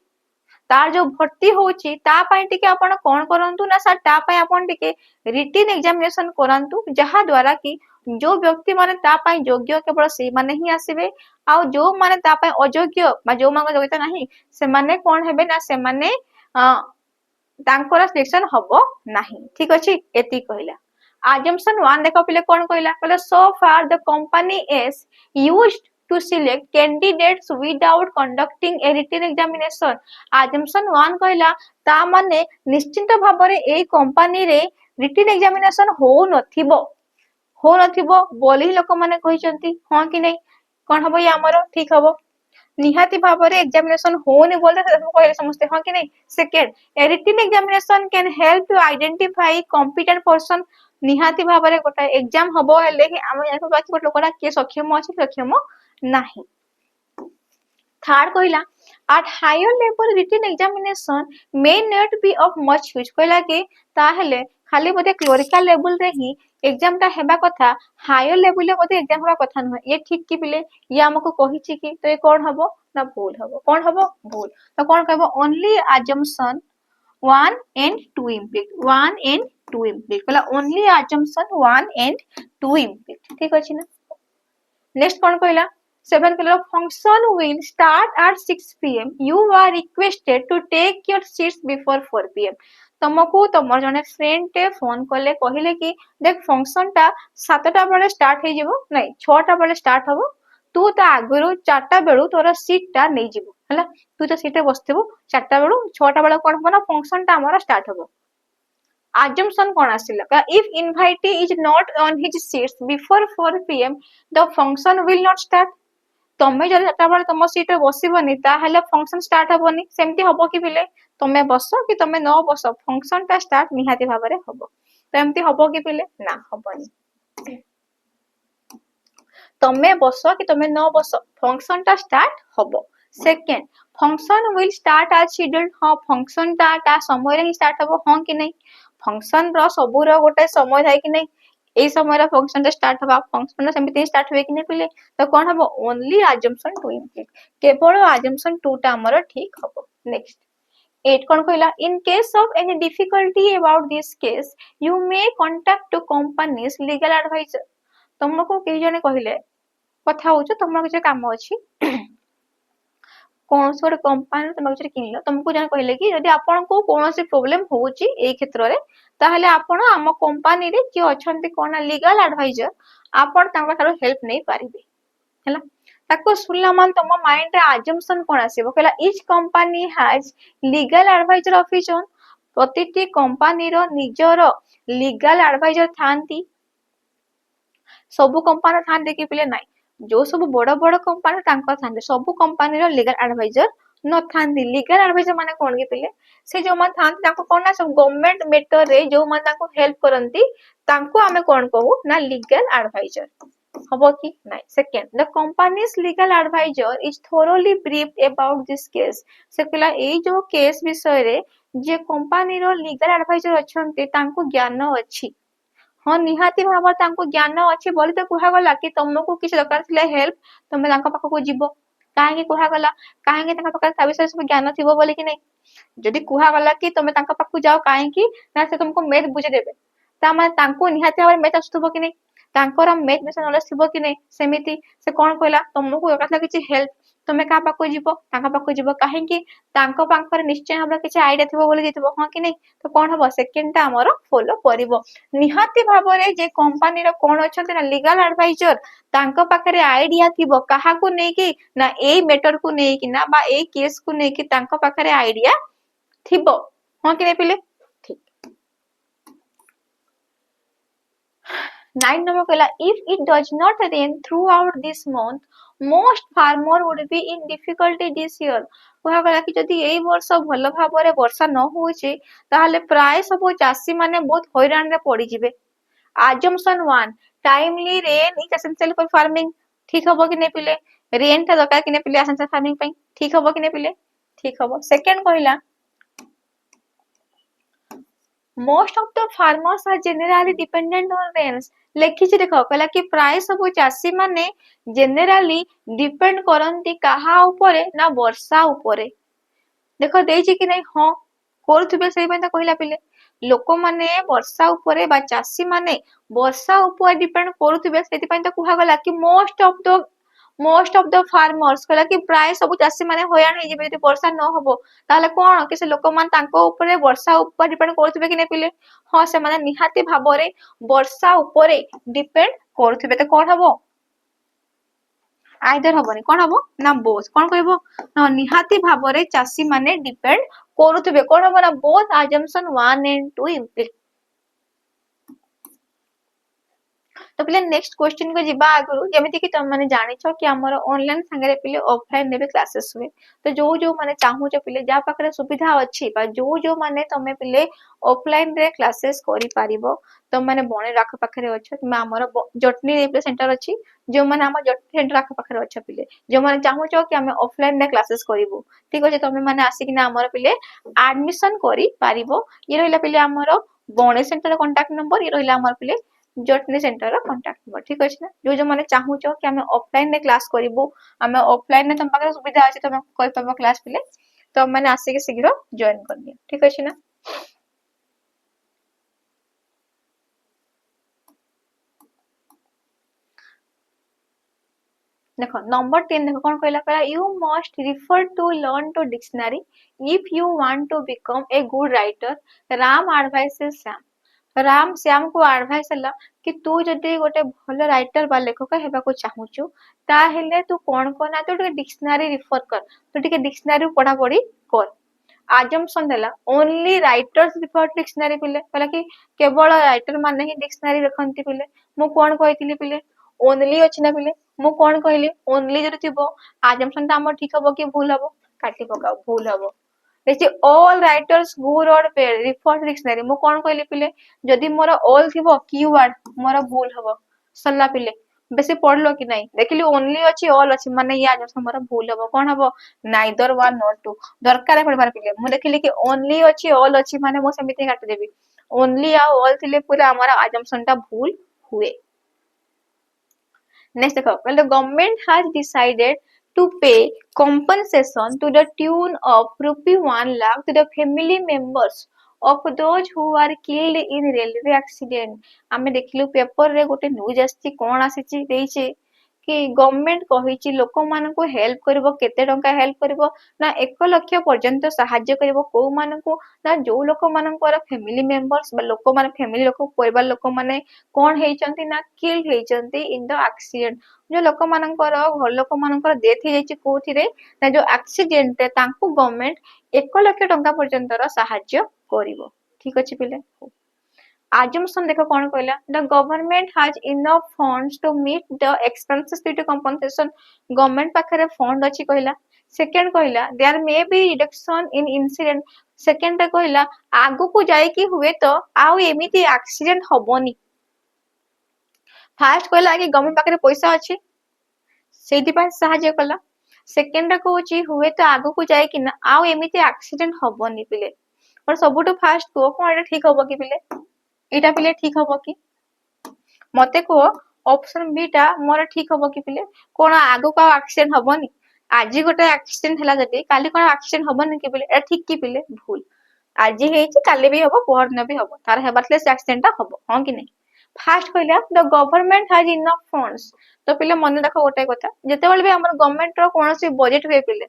तार जो भर्ती होची ता पई टिके आपण कोन करंतु ना सर ता पई आपण टिके रिटन एग्जामिनेशन करंतु जहा द्वारा कि जो व्यक्ति माने ता पई योग्य केवल से माने ही आसीबे आ जो माने ता पई अयोग्य बा जो माने योग्यता नाही से माने कोन हेबे ना से माने तांकोर सिलेक्शन हबो नाही ठीक अछि एति कहिला assumption 1 देखो पहले कौन कहला कहला so far the company is used to select candidates without conducting a written examination assumption 1 कहला ता माने निश्चित भाबरे ए कंपनी रे written examination हो नथिबो बोली लोक माने कहिसंती हां कि नै कोन हबो या हमरो ठीक हबो निहाती भाबरे एग्जामिनेशन होने बोलते कहले समझते हां कि नै second a written examination can help to identify competent person निहाती भाबरे गोटा एग्जाम हबो हेले कि हम याको बाकी गोट लोकरा के सक्षम अछि सक्षम नाही थर्ड कहला at higher level written examination may not be of much use कहला कि ता हेले खाली बोते क्लोरिकल लेवल रे ही एग्जाम ता हेबा कथा हायर लेवल ले बोते एग्जाम हेबा कथा न ये ठीक कि पिले ये हमको कहिछि कि तो ये कोन हबो ना भूल हबो कोन हबो भूल तो कोन कहबो only assumption 1 and 2 impact 1 and 2 impact कहला ओनली assumption 1 and 2 impact ठीक अछि ना नेक्स्ट कोन कहला 7 कहला function will start at 6 pm you are requested to take your seats before 4 pm तुमको तुमर जने फ्रेंड टे फोन करले कहिले कि देख फंक्शन टा 7 टा बेले स्टार्ट हे जिवो नै 6 टा बेले स्टार्ट हबो तू ता आगरो 4 टा बेलु तोरा सीट टा नै जिवो हला तू तो सीट रे बसथिबो 4 टा बेलु 6 टा बेले कोन होना फंक्शन टा हमर स्टार्ट हबो assumption cone आसिला if invitee is not on his seats before 4 pm the function will not start तमे जरे 7 टा बेले तम सीट रे बसिबोनी ता हेले फंक्शन स्टार्ट हबोनी सेमती हबो कि बिले तमे बसो कि तमे न बसो फंक्शन टा स्टार्ट निहाती भाबरे हबो तो एमती हबो कि बिले ना हबोनी तमे बसो कि तमे न बसो फंक्शन टा स्टार्ट हबो second function will start as scheduled हां फंक्शन टा समय रे ही स्टार्ट हबो हां कि नै फंक्शन रो सबुर गोटे समय थाय कि नै ए समय रा फंक्शन टा स्टार्ट हबा फंक्शन सेमती स्टार्ट होय कि नै पिले तो कोन हबो ओनली assumption 2 इम्प्लिट केवल assumption 2 टा हमर ठीक हबो नेक्स्ट 8 कोन कहला in case of any difficulty about this case you may contact to company's legal advisor तुमको के जने कहिले कथा होछ तुमरा किछ काम अछि कोन सोर कंपनी तुम किछ किनलो तुमको जने कहिले कि यदि आपन को कोनोसी प्रॉब्लम होउची ए क्षेत्र रे ताहले आपण हम कंपनी रे कि अछंती कोना लीगल एडवाइजर आपण तांका थारो हेल्प नै पारिबे हैला ताको सुनला मान तम माइंड रे assumption कोन आसीबो कहला each company has legal advisor of its own प्रतिटी कंपनी रो निजरो लीगल एडवाइजर थांती सब कंपनी थांते कि पिले नाही जो सब बड़ बड़ कंपनी तांकर थांते सब कंपनी रो लीगल एडवाइजर न थांती लीगल एडवाइजर माने कोन के पिले से जो मान थांती ताको कोन ना सब गवर्नमेंट मैटर रे जो मान ताको हेल्प करंती तांको हमें कोन कहू ना लीगल एडवाइजर हबो कि नाही second the company's legal adviser is thoroughly briefed about this case से कहला ए जो केस विषय रे जे कंपनी रो लीगल एडवाइजर अछंती तांको ज्ञान अछि हां निहाती भाव तांको ज्ञान अछि बोली तो कुहा गला कि तुमको किछ दरकार थिले हेल्प तुमे तांको पाखो को जीवो काहे कि कुहा गला काहे कि तांको पाखो ता विषय सब ज्ञान थिबो बोली कि नै जदी कुहा गला कि तुमे तांको पाखो जाओ काहे कि ना से तुमको मैथ बुझे देबे ता माने तांको निहाती भाव मैथ आस्तबो कि नै तांकर मैथ विषय नॉलेज थिबो कि नै सेमिति से कोन कहला तुमको एकथला किछ हेल्प तुमे का पाखो जीवो तांका पाखो जीवो काहे कि तांको पाखरे निश्चय हमरा किछ आईडिया थिबो बोली दिथिबो हां कि नै तो कोन हबो सेकंड टा हमरो फॉलो करिवो निहाती भाव रे जे कंपनी रो कोन अछंती ना लीगल एडवाइजर तांको पाखरे आईडिया थिबो काहा को नै कि ना ए मैटर को नै कि ना बा ए केस को नै कि तांको पाखरे आईडिया थिबो हां कि नै पिले ठीक 9 number कहला if it does not rain throughout this month most farmer would be in difficulty this year। କୁହାଗଲା କି ଯଦି ଏଇ ବର୍ଷ ଭଲ ଭାବରେ ବର୍ଷା ନ ହଉଛି ତାହେଲେ ପ୍ରାୟ ସବୁ ଚାଷୀ ମାନେ ବହୁତ ହଇରାଣରେ ପଡିଯିବେ। assumption 1 timely rain is essential for farming। ଠିକ ହବ କି ନାଇଁ ପିଲେ? ରେନ୍ ଟା ଦରକାର କି ନାଇଁ ପିଲେ essential farming ପାଇଁ? ଠିକ ହବ କି ନାଇଁ ପିଲେ? ଠିକ ହବ। ସେକେଣ୍ଡ କହିଲା most of the farmers are generally dependent on rains। ଲେଖିଛି ଦେଖ, କହିଲା କି ପ୍ରାୟ ସବୁ ଚାଷୀ ମାନେ ଜେନେରାଲି ଡିପେଣ୍ଡ କରନ୍ତି କାହା ଉପରେ ନା ବର୍ଷା ଉପରେ। ଦେଖ ଦେଇଛି କି ନାଇଁ? ହଁ କରୁଥିବେ, ସେଇପାଇଁ ତ କହିଲା ପିଲେ ଲୋକମାନେ ବର୍ଷା ଉପରେ ବା ଚାଷୀ ମାନେ ବର୍ଷା ଉପରେ ଡିପେଣ୍ଡ କରୁଥିବେ, ସେଥିପାଇଁ ତ କୁହାଗଲା କି most of the farmers କହିଲା କି ପ୍ରାୟ ସବୁ ଚାଷୀ ମାନେ ହଇରାଣ ହେଇଯିବେ ଯଦି ବର୍ଷା ନ ହବ। ତାହେଲେ କଣ କି ସେ ଲୋକମାନେ ତାଙ୍କ ଉପରେ ବର୍ଷା ଉପରେ ଡିପେଣ୍ଡ କରୁଥିବେ କି ନାଇଁ ପିଲେ? ହଁ ସେମାନେ ନିହାତି ଭାବରେ ବର୍ଷା ଉପରେ ଡିପେଣ୍ଡ କରୁଥିବେ। ତ କଣ ହବ? ଆଇଦର ହବନି, କଣ ହବ ନା ବୋଥ। କଣ କହିବ ନା ନିହାତି ଭାବରେ ଚାଷୀ ମାନେ ଡିପେଣ୍ଡ କରୁଥିବେ। କଣ ହବ ନା ବୋଥ assumption 1 and 2 implicit। ତ ପିଲେ ନେକ୍ସଟ କ୍ୱେଶ୍ଚିନ୍ କୁ ଯିବା ଆଗରୁ ଯେମିତି କି ତମେ ମାନେ ଜାଣିଛ କି ଆମର ଅନଲାଇନ ସାଙ୍ଗରେ ପିଲେ ଅଫଲାଇନ ରେ ବି କ୍ଲାसेସ୍ ହୁଏ। ତ ଯୋଉ ମାନେ ଚାହୁଁଛ ପିଲେ ଯାହା ପାଖରେ ସୁବିଧା ଅଛି ବା ଯୋଉ ମାନେ ତମେ ପିଲେ ଅଫଲାଇନ ରେ କ୍ଲାसेସ୍ କରିପାରିବ, ତମମାନେ ବଣେର ଆଖ ପାଖରେ ଅଛ, କିମ୍ବା ଆମର ଜଟନୀ ସେଣ୍ଟର ଅଛି, ଯୋଉମାନେ ଆମ ଜଟନୀ ସେଣ୍ଟର ଆଖ ପାଖରେ ଅଛ ପିଲେ, ଯୋଉମାନେ ଚାହୁଁଛ କି ଆମେ ଅଫଲାଇନ ରେ କ୍ଲାसेସ୍ କରିବୁ, ଠିକ ଅଛି, ତମେ ମାନେ ଆସିକିନା ଆମର ପିଲେ ଆଡମିସନ କରିପାରିବ। ଇଏ ରହିଲା ପିଲେ ଆମର ବଣେ ସେଣ୍ଟର କଣ୍ଟାକ୍ଟ ନମ୍ବର, ଇଏ ରହିଲା ଆମର ପିଲେ ଜଟନୀ ସେଣ୍ଟର ର କଣ୍ଟାକ୍ଟ ନମ୍ବର। ଠିକ ଅଛି ନା? ଯୋଉମାନେ ଚାହୁଁଛ କି ଆମେ ଅଫଲାଇନ ରେ କ୍ଲାସ କରିବୁ, ଆମେ ଅଫଲାଇନ ରେ ତମ ପାଖରେ ସୁବିଧା ଅଛି, ତମେ କରିପାରିବ କ୍ଲାସ ପିଲେ, ତମେ ମାନେ ଆସିକି ଶୀଘ୍ର ଜଏନ କରିନିଅ। ଠିକ ଅଛି ନା? ଦେଖ ନମ୍ବର 3 ଦେଖ କଣ କହିଲା, କହିଲା you must refer to learn to dictionary if you want to become a good writer। Ram advises Sam। Ram ଶ୍ୟାମକୁ ଆଡଭାଇସ ହେଲା କି ତୁ ଯଦି ଗୋଟେ ଭଲ ରାଇଟର ବା ଲେଖକ ହେବାକୁ ଚାହୁଁଛୁ, ତାହେଲେ ତୁ କଣ କର ନା ତୁ ଟିକେ ଡିକ୍ସନାରୀ ରିଫର କର, ତୁ ଟିକେ ଡିକ୍ସନାରୀ ପଢାପଢି କର। assumption ଦେଲା only writers refer to dictionary ପିଲେ, କହିଲା କି କେବଳ ରାଇଟର ମାନେ ହିଁ ଡିକ୍ସନାରୀ ଦେଖନ୍ତି ପିଲେ। ମୁଁ କଣ କହିଥିଲି ପିଲେ? only ଅଛି ନା ପିଲେ? ମୁଁ କଣ କହିଲି? only ଯଦି ଥିବ assumption ଟା ଆମର ଠିକ ହବ କି ଭୁଲ ହବ? କାଟି ପକାଅ, ଭୁଲ ହବ। দেখছি all writers who wrote refer to dictionary। ମୁଁ କଣ କହିଲି ପିଲେ? ଯଦି ମୋର all ଥିବ keyword ମୋର ଭୁଲ ହବ। ସରିଲା ପିଲେ, ବେଶୀ ପଢିଲ କି ନାଇଁ? ଦେଖିଲି only ଅଛି all ଅଛି ମାନେ ଇଏ assumption ମୋର ଭୁଲ ହବ। କଣ ହବ? neither one nor two। ଦରକାର ପଡିବାର ପିଲେ, ମୁଁ ଦେଖିଲି କି only ଅଛି all ଅଛି ମାନେ ମୁଁ ସେମିତି କାଟିଦେବି। only ଆଉ all ଥିଲେ ପୁରା ଆମର assumption ଟା ଭୁଲ ହୁଏ। Next देखो, well the government has decided to pay compensation to the tune of ₹1 lakh to the family members of those who are killed in railway accident। ଆମେ ଦେଖିଲୁ ପେପର ରେ ଗୋଟେ ନ୍ୟୁଜ ଆସିଛି, କଣ ଆସିଛି ଦେଇଛି କି ଗଭର୍ଣମେଣ୍ଟ କହିଛି ଲୋକମାନଙ୍କୁ ହେଲ୍ପ କରିବ। କେତେ ଟଙ୍କା ହେଲ୍ପ କରିବ ନା 1 ଲକ୍ଷ ପର୍ଯ୍ୟନ୍ତ ସାହାଯ୍ୟ କରିବ। କୋଉମାନଙ୍କୁ ନା ଯୋଉ ଲୋକମାନଙ୍କର ଫ୍ୟାମିଲି ମେମ୍ବର୍ସ ବା ଲୋକମାନେ ଫ୍ୟାମିଲି ଲୋକ ପରିବାର ଲୋକମାନେ କଣ ହେଇଛନ୍ତି ନା କିଲ୍ ହେଇଛନ୍ତି ଇନ ଦ ଆକ୍ସିଡେଣ୍ଟ। ଯୋଉ ଲୋକମାନଙ୍କର ଘର ଲୋକମାନଙ୍କର ଡେଥ ହେଇଯାଇଛି କୋଉଥିରେ ନା ଯୋଉ ଆକ୍ସିଡେଣ୍ଟରେ, ତାଙ୍କୁ ଗଭର୍ଣମେଣ୍ଟ 1 ଲକ୍ଷ ଟଙ୍କା ପର୍ଯ୍ୟନ୍ତର ସାହାଯ୍ୟ କରିବ। ଠିକ ଅଛି ପିଲେ? assumption ଦେଖ କଣ କହିଲା, the government has enough funds to meet the expenses due to compensation। Government ପାଖରେ ଫଣ୍ଡ ଅଛି କହିଲା। ସେକେଣ୍ଡ କହିଲା there may be reduction in incident। Second ଟା କହିଲା ଆଗକୁ ଯାଇକି ହୁଏ ତ ଆଉ ଏମିତି ଆକ୍ସିଡେଣ୍ଟ ହବନି। ଫାର୍ଷ୍ଟ କହିଲା କି ଗଭର୍ଣମେଣ୍ଟ ପାଖରେ ପଇସା ଅଛି, ସେଇଥିପାଇଁ ସାହାଯ୍ୟ କଲା। ସେକେଣ୍ଡ ଟା କହୁଛି ହୁଏତ ଆଗକୁ ଯାଇକିନା ଆଉ ଏମିତି ଆକ୍ସିଡେଣ୍ଟ ହବନି ପିଲେ। ସବୁଠୁ ଫାର୍ଷ୍ଟ କୁହ କଣ ଏଇଟା ଠିକ ହବ କି ପିଲେ? ଏଇଟା ପିଲେ ଠିକ ହବ କି? ମତେ କୁହ ଅପସନ ବି ଟା ମୋର ଠିକ ହବ କି ପିଲେ? କଣ ଆଗକୁ ଆଉ ଆକ୍ସିଡେଣ୍ଟ ହବନି? ଆଜି ଗୋଟେ ଆକ୍ସିଡେଣ୍ଟ ହେଲା ଯଦି କାଲି କଣ ଆକ୍ସିଡେଣ୍ଟ ହବନି କି ପିଲେ? ଏଟା ଠିକ କି ପିଲେ? ଭୁଲ। ଆଜି ହେଇଛି କାଲି ବି ହବ, ପହରଦିନ ବି ହବ, ତାର ହେବାର ଥିଲେ ସେ ଆକ୍ସିଡେଣ୍ଟ ଟା ହବ, ହଁ କି ନାଇଁ? ଫାର୍ଷ୍ଟ କହିଲା the government has enough funds। ତ ପିଲେ ମନେ ରଖ ଗୋଟେ କଥା, ଯେତେବେଳେ ବି ଆମର ଗଭର୍ଣମେଣ୍ଟ ର କୌଣସି ବଜେଟ ହୁଏ ପିଲେ,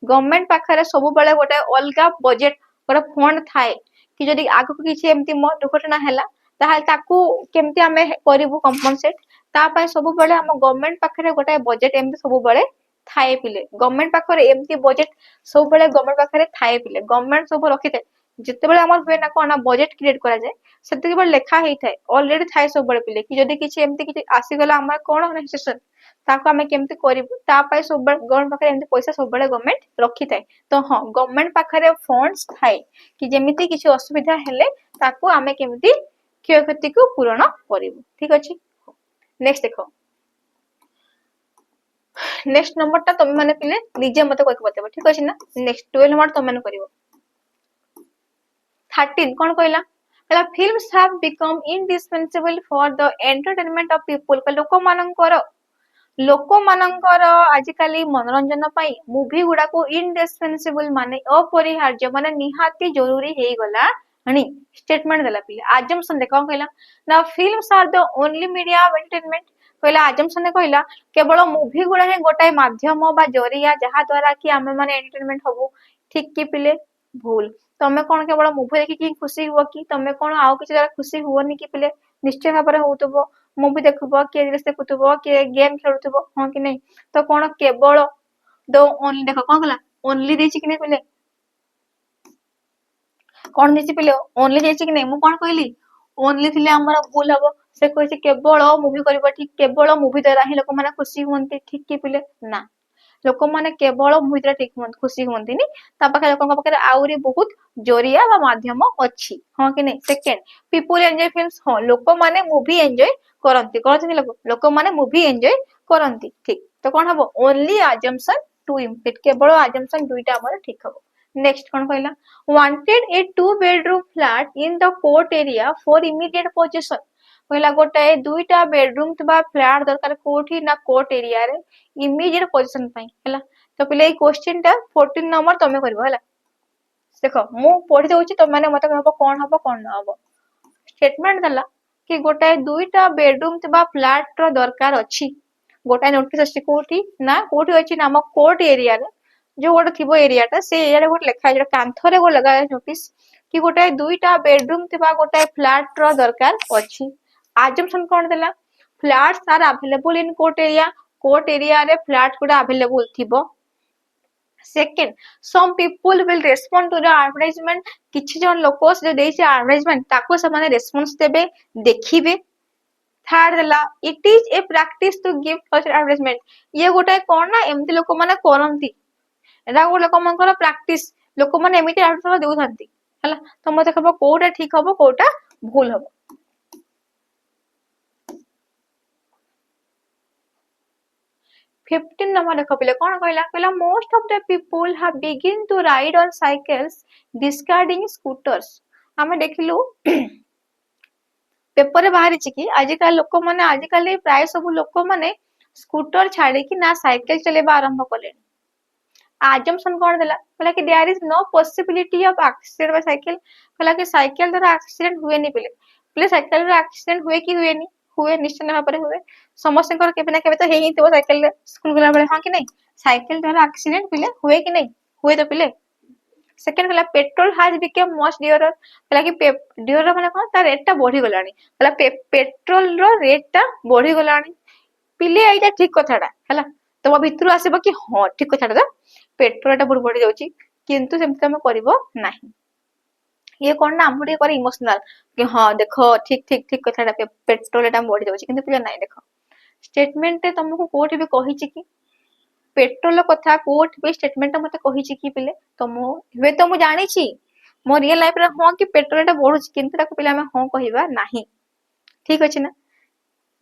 ଗଭର୍ଣମେଣ୍ଟ ପାଖରେ ସବୁବେଳେ ଗୋଟେ ଅଲଗା ବଜେଟ ଗୋଟେ ଫଣ୍ଡ ଥାଏ କି ଯଦି ଆଗକୁ କିଛି ଏମିତି ଦୁର୍ଘଟଣା ହେଲା ତାହେଲେ ତାକୁ କେମିତି ଆମେ କରିବୁ କମ୍ପନସେଟ, ତା ପାଇଁ ସବୁବେଳେ ଆମ ଗଭର୍ଣମେଣ୍ଟ ପାଖରେ ଗୋଟେ ବଜେଟ ଏମିତି ସବୁବେଳେ ଥାଏ ପିଲେ। ଗଭର୍ଣମେଣ୍ଟ ପାଖରେ ଏମିତି ବଜେଟ ସବୁବେଳେ ଗଭର୍ଣମେଣ୍ଟ ପାଖରେ ଥାଏ ପିଲେ। ଗଭର୍ଣମେଣ୍ଟ ସବୁ ରଖିଥାଏ, ଯେତେବେଳେ ଆମର ହୁଏ ନା କଣ ବଜେଟ କ୍ରିଏଟ କରାଯାଏ, ସେତିକି ବେଳେ ଲେଖା ହେଇଥାଏ, ଅଲରେଡି ଥାଏ ସବୁବେଳେ ପିଲେ କି ଯଦି କିଛି ଏମିତି କିଛି ଆସିଗଲା ଆମର କଣ ସିଚୁଏସନ, ताको आमे केमती करिवु ता पय सब गवर्नमेंट पाखरे एमती पैसा सब बेले गवर्नमेंट रखी थाए तो हां गवर्नमेंट पाखरे फंड्स थाए कि जेमिति किछि असुविधा हेले ताको आमे केमती क्षयक्षति को पूरण करिवु ठीक अछि नेक्स्ट देखो नेक्स्ट नंबर ता तुम माने पिले निजे मते कोइ बतेबो ठीक अछि ना नेक्स्ट 12 नंबर तुम माने करिवो 13 कोन कहला कहला films have become indispensable for the entertainment of people लोक मानकर आजिकाली मनोरंजन पाई मूवी गुडा को इंडिस्पेंसेबल माने अपरिहार्य माने निहाती जरूरी हे गला हनी स्टेटमेंट देला पिले आजम्पशन देखो कहला ना films are the only media of entertainment कहला आजम्पशन ने कहला केवल मूवी गुडा हे गोटाई माध्यम बा जरिया जहा द्वारा कि आमे माने एंटरटेनमेंट हबो ठीक कि पिले भूल तमे कोन केवल मूवी देखि कि खुशी हो कि तमे कोन आउ किछ द्वारा खुशी होनी कि पिले निश्चय भाबरे होतबो मूवी देखबो के रील्स देखुतबो के गेम खेलुतबो हां कि नहीं तो कोन केवल दो ओनली देखो कोन कहला ओनली देछि कि नहीं पिले कोन देछि पिले ओनली देछि कि नहीं मु कोन कहली ओनली थिले हमरा भूल हबो से कहै केवल मूवी करबा ठीक केवल मूवी द्वारा ही लोक माने खुशी होंती ठीक कि पिले ना लोक माने केवल मूवी द्वारा ठीक होंती खुशी होंती नी ता पाखे लोक पाखे आउरी बहुत जरिया बा माध्यम अछि हां कि नहीं सेकंड पीपल एंजॉय फिल्म्स हां लोक माने मूवी एंजॉय करंती कहते लोक माने मूवी एंजॉय करंती ठीक तो कोन हबो ओनली अजम्पशन टू इम्प्लिट केवल अजम्पशन दुईटा हमर ठीक हबो नेक्स्ट कोन कहला wanted A 2 bedroom flat in the court area for immediate position कहला गोटे दुईटा बेडरूम तबा फ्लैट दरकार कोठी ना कोर्ट एरिया रे इमीडिएट पोजीशन पई हला तो पहिले ई क्वेश्चन टा 14 नंबर तमे करबो हला देखो मु पढि दउची तो माने मते कहबो कोन न हबो स्टेटमेंट दला कि गोटाए दुईटा बेडरूम तबा फ्लैट रो दरकार अछि गोटाए नोटिस अछि कोठी ना कोठी अछि नाम कोर्ट एरिया रे जो गोटे थिबो एरिया टा से एरिया रे गोटे लेखा जे कांथरे गो लगा नोटिस कि गोटाए दुईटा बेडरूम तबा गोटाए फ्लैट रो दरकार अछि आजम्पशन कोन देला flats are available in court area रे फ्लैट गुडा अवेलेबल थिबो second some people will respond to the advertisement किछि जन लोकस जे देइसे एडवर्टाइजमेंट ताको से माने रेस्पॉन्स देबे देखिबे थर्ड देला it is a practice to give first advertisement ये गोटे कोन ना एमती लोक माने करंती एरा गो लोक मानकर प्रैक्टिस लोक माने एमिति एडवर्टाइजमेंट देउथांती हला तो मते कहबो कोटा ठीक हबो कोटा भूल हबो 15 नंबर देखो पहले कौन कहला कहला most of the people have begin to ride on cycles discarding scooters हमें देखिलु पेपर बाहरी कि आजिकल लोक माने आजिकल प्राय सब लोक माने स्कूटर छाड़ी कि ना साइकिल चलेबा आरंभ कले आजम्पशन कौन देला कहला कि there is no possibility of accident by cycle कहला कि साइकिल द्वारा एक्सीडेंट हुए नहीं पहले साइकिल द्वारा एक्सीडेंट हुए कि हुए नहीं हुए निश्चय भाबरे हुए समस्त केबे ना केबे तो हेई तो साइकिल स्कूल गला बेले हां कि नहीं साइकिल द्वारा एक्सीडेंट पिले हुए कि नहीं हुए तो पिले सेकंड कहला petrol has become much dearer कहला कि डियरर माने कोन ता रेट ता बढ़ी गलानी कहला पेट्रोल रो रेट ता बढ़ी गलानी पिले एटा ठीक कथाडा हला तो भितरु आसीबो कि हां ठीक कथाडा पेट्रोल ता बढ़ी जाउची किंतु सेमते हम करबो नाही ये कोन ना हमडी करे इमोशनल कि हां देखो ठीक ठीक ठीक कथाडा पेट्रोल ता बढ़ी जाउची किंतु पिले नाही देखो स्टेटमेंट तुमको कोठी भी कहिछि कि पेट्रोल कथा कोठ भी स्टेटमेंट मते कहिछि कि पिले तो मो हे तो मु जानि छी मो रियल लाइफ रे हां कि पेट्रोल ता बढ़ुछि किंतु ताको पिले हम हां कहिबा नाही ठीक अछि ना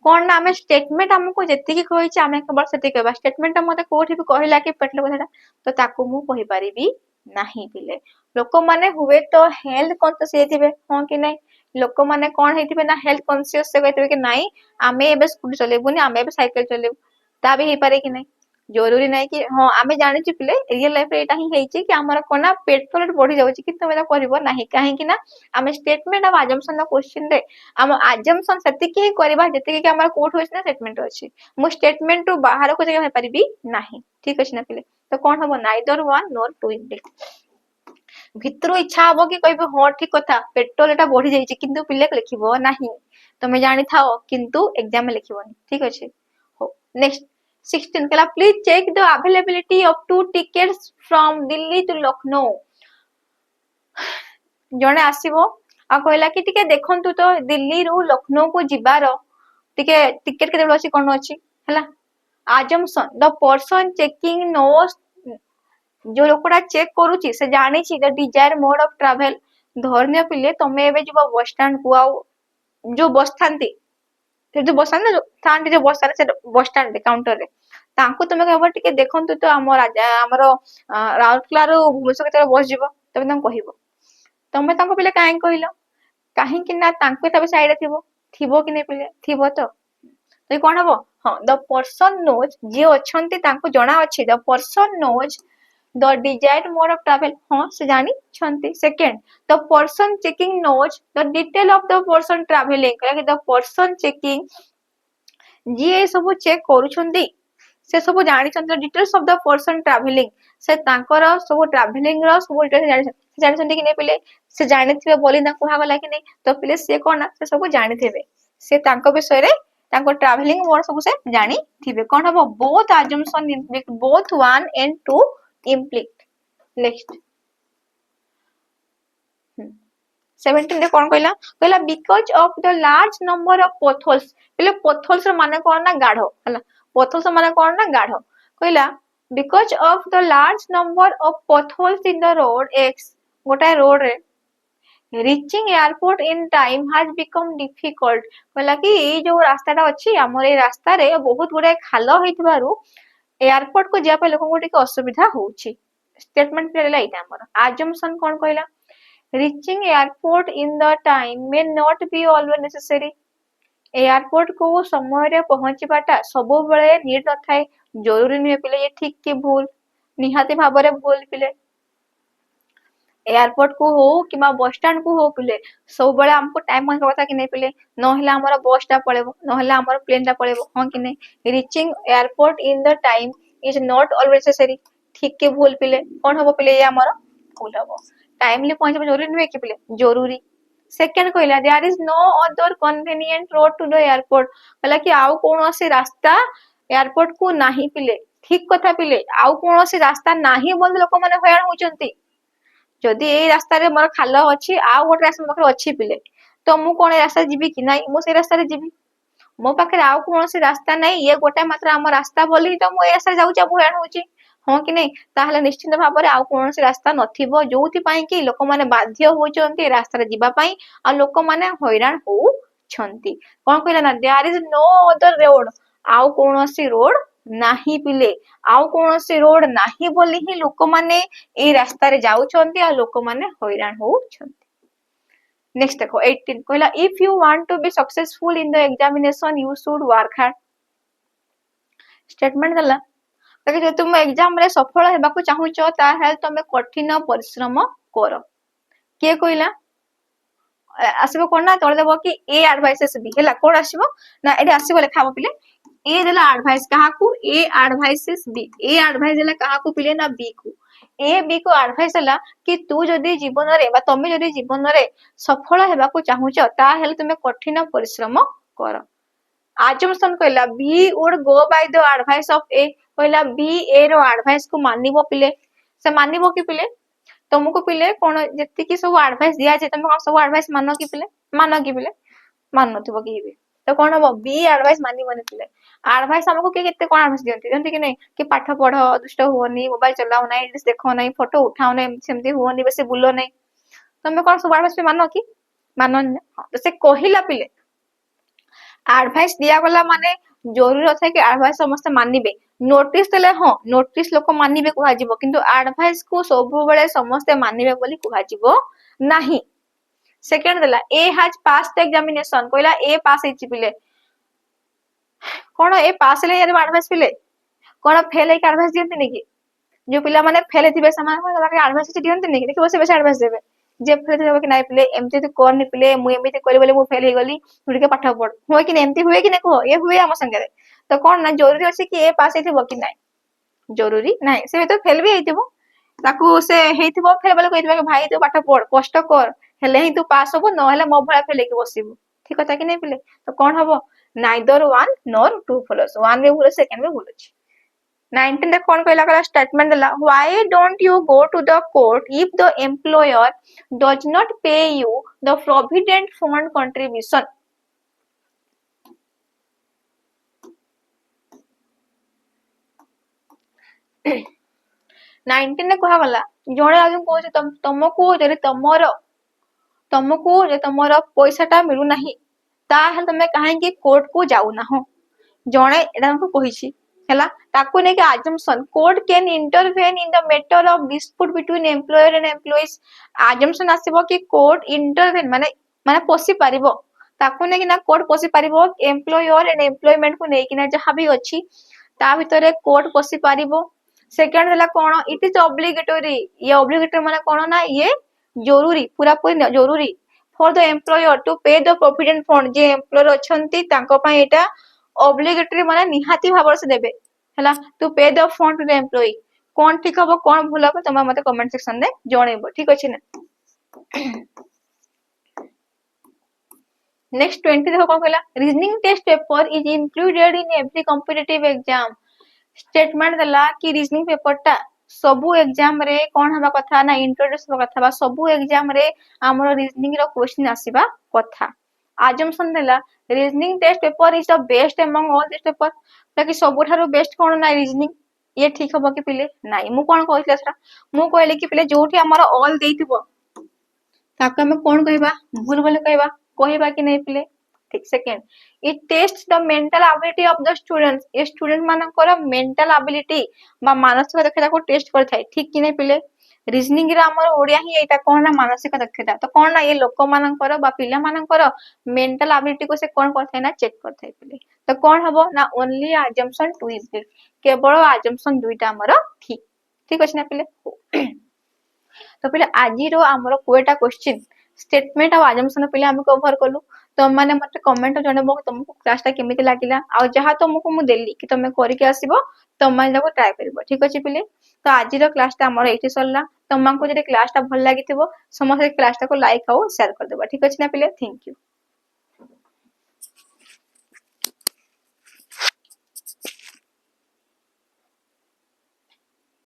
कोन ना हमें स्टेटमेंट हमको जेति कि कहिछि हमें केवल सेति कहबा स्टेटमेंट मते कोठी भी कहिला कि पेट्रोल कथा तो ताको मु कहि परिबी नाही पिले लोक माने हुए तो हेल्थ कॉन्शियस हेतिबे हां कि नहीं लोक माने कोन हेतिबे ना हेल्थ कॉन्शियस से कहतिबे कि नहीं आमे एबे स्कूटी चलेबुनी आमे एबे साइकिल चलेबु ता भी हे पारे कि नहीं जरूरी नहीं कि हां आमे जानि छि पिले रियल लाइफ रे एटा ही हेछि कि हमर कोना पेट्रोल रेट बढ़ी जाउछि कि तमे करबो नाही काहे कि ना आमे statement of assumption the question रे हम अजम्पशन सेति कि करबा जति कि हमर कोठ होइछ ना स्टेटमेंट अछि मु स्टेटमेंट रो बाहर को जगह परिबी नाही ठीक अछि ना पिले तो कोन हबो नाइदर वन नोर टू इंडिक भितरो इच्छा हबो कि कहबो हां ठीक कथा पेट्रोल एटा बढ़ी जाइछि किंतु पिले लिखिबो नाही तमे जानि थाओ किंतु एग्जाम में लिखिबोनी ठीक अछि हो नेक्स्ट 16 कहला please check the availability of 2 tickets from Delhi to Lucknow जने आसीबो आ कहला कि टिके देखंतु तो दिल्ली रु लखनऊ को जिबारो टिके टिकट केते अछि कोन अछि हला assumption, the person checking knows, जो लोकटा चेक करूची से जानी छि the desire mode of travel. धरनिय पिले तमे एबे जीव बस स्टैंड को आउ जो बस थांती से जो बस ना थांती जो बस से बस स्टैंड काउंटर रे तांको तमे कहबो टिके देखंतु तो हमर हमर राउरकेला रो भुवनेश्वर केते बस जीव तमे तांको कहिबो तमे तांको पिले काहे कहिलो काहे कि ना तांको तबे साइड रे थिबो कि नै पिले थिबो तो कौन हम हाँ द पर्सन नोज जी अच्छे जना अच्छे the person knows the desired mode of travel हाँ से जानी छंती। Second the person checking knows the detail of the person travelling the person checking जी ए सब चेक करूछंती से सब जानी छंती details of the person travelling से तांकर सब ट्रैवलिंग रो सब डिटेल्स जानी छंती कि नै पिले से जानि थिबे बोली ना कुहा गला कि नै तो पिले से कोन से सब जानि थिबे से तांको विषय रे तांको ट्रैवलिंग मोड सब से जानी थिबे कोन हबो both assumption implied both 1 and 2 implied। Next 17 रे कोन कहला कहला because of the large number of potholes पहले पोथोल्स माने कोन ना गाढो हला पोथोल्स माने कोन ना गाढो कहला because of the large number of potholes in the road X गोटा रोड रे reaching airport in time has become difficult कहला कि ए जो रास्ताटा अछि हमर ए रास्ता रे बहुत गुडे खाल होइतबारु एयरपोर्ट को जिया पे लोगन को टिके असुविधा होउछि। स्टेटमेंट पेला इटा हमर assumption कोन कहला reaching airport in the time may not be always necessary airport को समय रे पहुंचीबाटा सब बेले नीड न थाए जरूरी नहीं पिले ये ठीक कि भूल निहाती भाबरे भूल पिले एयरपोर्ट को हो कि बस स्टैंड को हो पिले सब बेले हमको टाइम मन कथा कि नहीं पिले नहले हमर बस टा पळेबो नहले हमर प्लेन टा पळेबो हां कि नहीं reaching airport in the time is not always necessary ठीक के भूल पिले कोन हबो पिले ये हमर भूल हबो टाइमली पहुंचबो जरूरी नहीं कि पिले जरूरी। सेकंड कहला there is no other convenient road to the airport कहला कि आउ कोनोसी रास्ता एयरपोर्ट को नाही पिले ठीक कथा पिले आउ कोनोसी रास्ता नाही बोल लोक माने हयरान होचंती जदि ए रास्ता रे मोर खाल अछि आ गोटे रास्ता पाखरे अछि पिले तो मु कोन रास्ता जीबी कि नाही मु से रास्ता रे जीबी मो पाखरे आ कोनोसी रास्ता नाही ये गोटे मात्र हम रास्ता बोली तो मु ए रास्ता जाउची अब हयरान होची हां कि नहीं ताहले निश्चित भाबरे आ कोनोसी रास्ता नथिबो जोथि पई कि लोक माने बाध्य होचंती रास्ता रे जीबा पई आ लोक माने हयरान हो छंती कोन कहला ना there is no other road आउ कोनोसी रोड नाही पिले आउ कोनोसी रोड नाही बोली ही लोक माने ए रास्ता रे जाउछंती आ लोक माने हयरान होउछंती। नेक्स्ट देखो 18 कहला if you want to be successful in the examination you should work hard. Statement दला ताकि जे तुम एग्जाम रे सफल हेबाकू चाहुचो ताहेल तमे कठिन परिश्रम करो के कहला आसीबो कोन ना तोड़ देबो कि ए एडवाइसेस बी हैला कोन आसीबो ना एडी आसीबो लेखाबो पिले ए देला एडवाइस कहा को ए एडवाइसेस बी ए एडवाइस देला कहा को पिले ना बी को ए बी को एडवाइस देला कि तू जदी जीवन रे बा तमे जदी जीवन रे सफल हेबाकू चाहुचो ताहेल तमे कठिन परिश्रम करो। assumption कहला B would go by the advice of A कहला बी ए रो एडवाइस को मानिबो पिले से मानिबो कि पिले तुमको पिले कोन जति कि सब एडवाइस दिया जे तुम सब एडवाइस मानो कि पिले मान नथिबो कि भी तो कोन हबो बी एडवाइस मानिबो ने पिले एडवाइस हमको के केते कोन एडवाइस दियंती कि नहीं कि पाठ पढ दुष्ट होनी मोबाइल चलाओ नहीं रील्स देखो नहीं फोटो उठाओ नहीं सेमती होनी बेसी बुलो नहीं तुम कोन सब एडवाइस मानो कि मानो तो से कहिला पिले एडवाइस दिया गला माने जरूरी अछि कि एडवाइस समस्त मानिबे नोटिस देले हां नोटिस लोक मानिबे कुहा जिवो किंतु एडवाइस को सब बेले समस्त मानिबे बोली कुहा जिवो नाही। सेकंड देला ए हैज पास्ड एग्जामिनेशन कहला ए पास हेछि पिले कोन ए पास ले यार एडवाइस पिले कोन फेल है एडवाइस दियंती नै कि जो पिला माने फेल थिबे समान को एडवाइस दियंती नै कि देखो से बेसी एडवाइस देबे जे फेल थिबे कि नाही पिले एमती तू कोन नि पिले मु एमती करि बोले मु फेल हे गली तुडिके पाठ पढ होय कि एमती हुए कि नै को ए हुए हम संगे रे तो कोन ना जरूरी अछि कि ए पास हेथिबो कि नाही जरूरी नाही से तो फेल भी हेथिबो ताकू से हेथिबो फेल बोले कहितबा कि भाई तू पाठ पढ कष्ट कर हेले ही तू पास होबो न हेले मो भला फेल के बसिबो ठीक कथा कि नै पिले तो कोन हबो neither one nor two follows one में भूल सेकंड में भूल अछि। 19 रे कोन कहला कला स्टेटमेंट देला why don't you go to the court if the employer does not pay you the provident fund contribution. Nineteen रे कुहागला जड़े आज कौन तुमको जब तुमको जे तुमर पैसाटा मिलूना ताहेले तुम कहीं कोर्ट को जाऊना हो जड़े एटा कही है ताकू नहीं assumption court can intervene in the matter of dispute between employer and employees assumption आसीबो कि कोर्ट इंटरवेन माने माने पसी पारिबो ताकू नहीं ना कोर्ट पसी पारिबो एम्प्लॉयर एंड एम्प्लॉयमेंट को नहीं ना जहां भी अछि ता भितरे कोर्ट पसी पारिबो सेकंड हला कोन इट इज ऑब्लिगेटरी ये ऑब्लिगेटरी माने कोन ना ये जरूरी पूरा पूरी जरूरी for the employer to pay the provident fund जे एम्प्लॉयर अछंती तांको पय एटा ऑब्लिगेटरी माने निहाती भाव से देबे हला to pay the fund to the employee कोन ठीक हबो कोन भूल हबो तुम मते कमेंट सेक्शन में जणेबो ठीक अछि ना नेक्स्ट 20 देखो कोन कहला reasoning test paper is included in every competitive exam statement देला कि रीजनिंग पेपर टा सबु एग्जाम रे कोन हबा कथा ना इंट्रोड्यूस हबा कथा बा सबु एग्जाम रे हमरो रीजनिंग रो क्वेश्चन आसीबा कथा आजम्पशन देला reasoning test paper is the best among all test paper ताकि सबुठारो बेस्ट कोन ना रीजनिंग ये ठीक हबो कि पिले नाही मु कोन कहइला सरा मु कहले कि पिले जोठी हमरो ऑल देइथिबो ताका हम कोन कहबा भूल बोले कहबा कि नहीं पिले ठीक second it taste the mental ability of the students ये स्टूडेंट मानकर मेंटल एबिलिटी बा मानसिक दक्षता को टेस्ट करथाय ठीक कि नहीं पिले रीजनिंग रे हमर ओडिया ही एटा कोन ना मानसिक दक्षता तो कोन ना ये लोक मानकर बा पिला मानकर मेंटल एबिलिटी को से कोन करथाय ना चेक करथाय पिले तो कोन हबो ना ओनली अजम्पशन 2 इज गुड केवल अजम्पशन दुईटा हमर ठीक ठीक अछि ना पिले तो पिले आज रो हमर कोएटा क्वेश्चन स्टेटमेंट और अजम्पशन पिले हम कवर कलु तो माने मते कमेंट जणबो तुमको क्लास टा केमिति लागिला आ जहा तुमको मु देली कि तुम करके आसीबो तुम माने जाको ट्राई करबो ठीक अछि पिले तो आज रो क्लास टा हमर एठी सरला तुमको जदि क्लास टा भल लागिथिबो समस्त क्लास टा को लाइक और शेयर कर देबो ठीक अछि ना पिले थैंक यू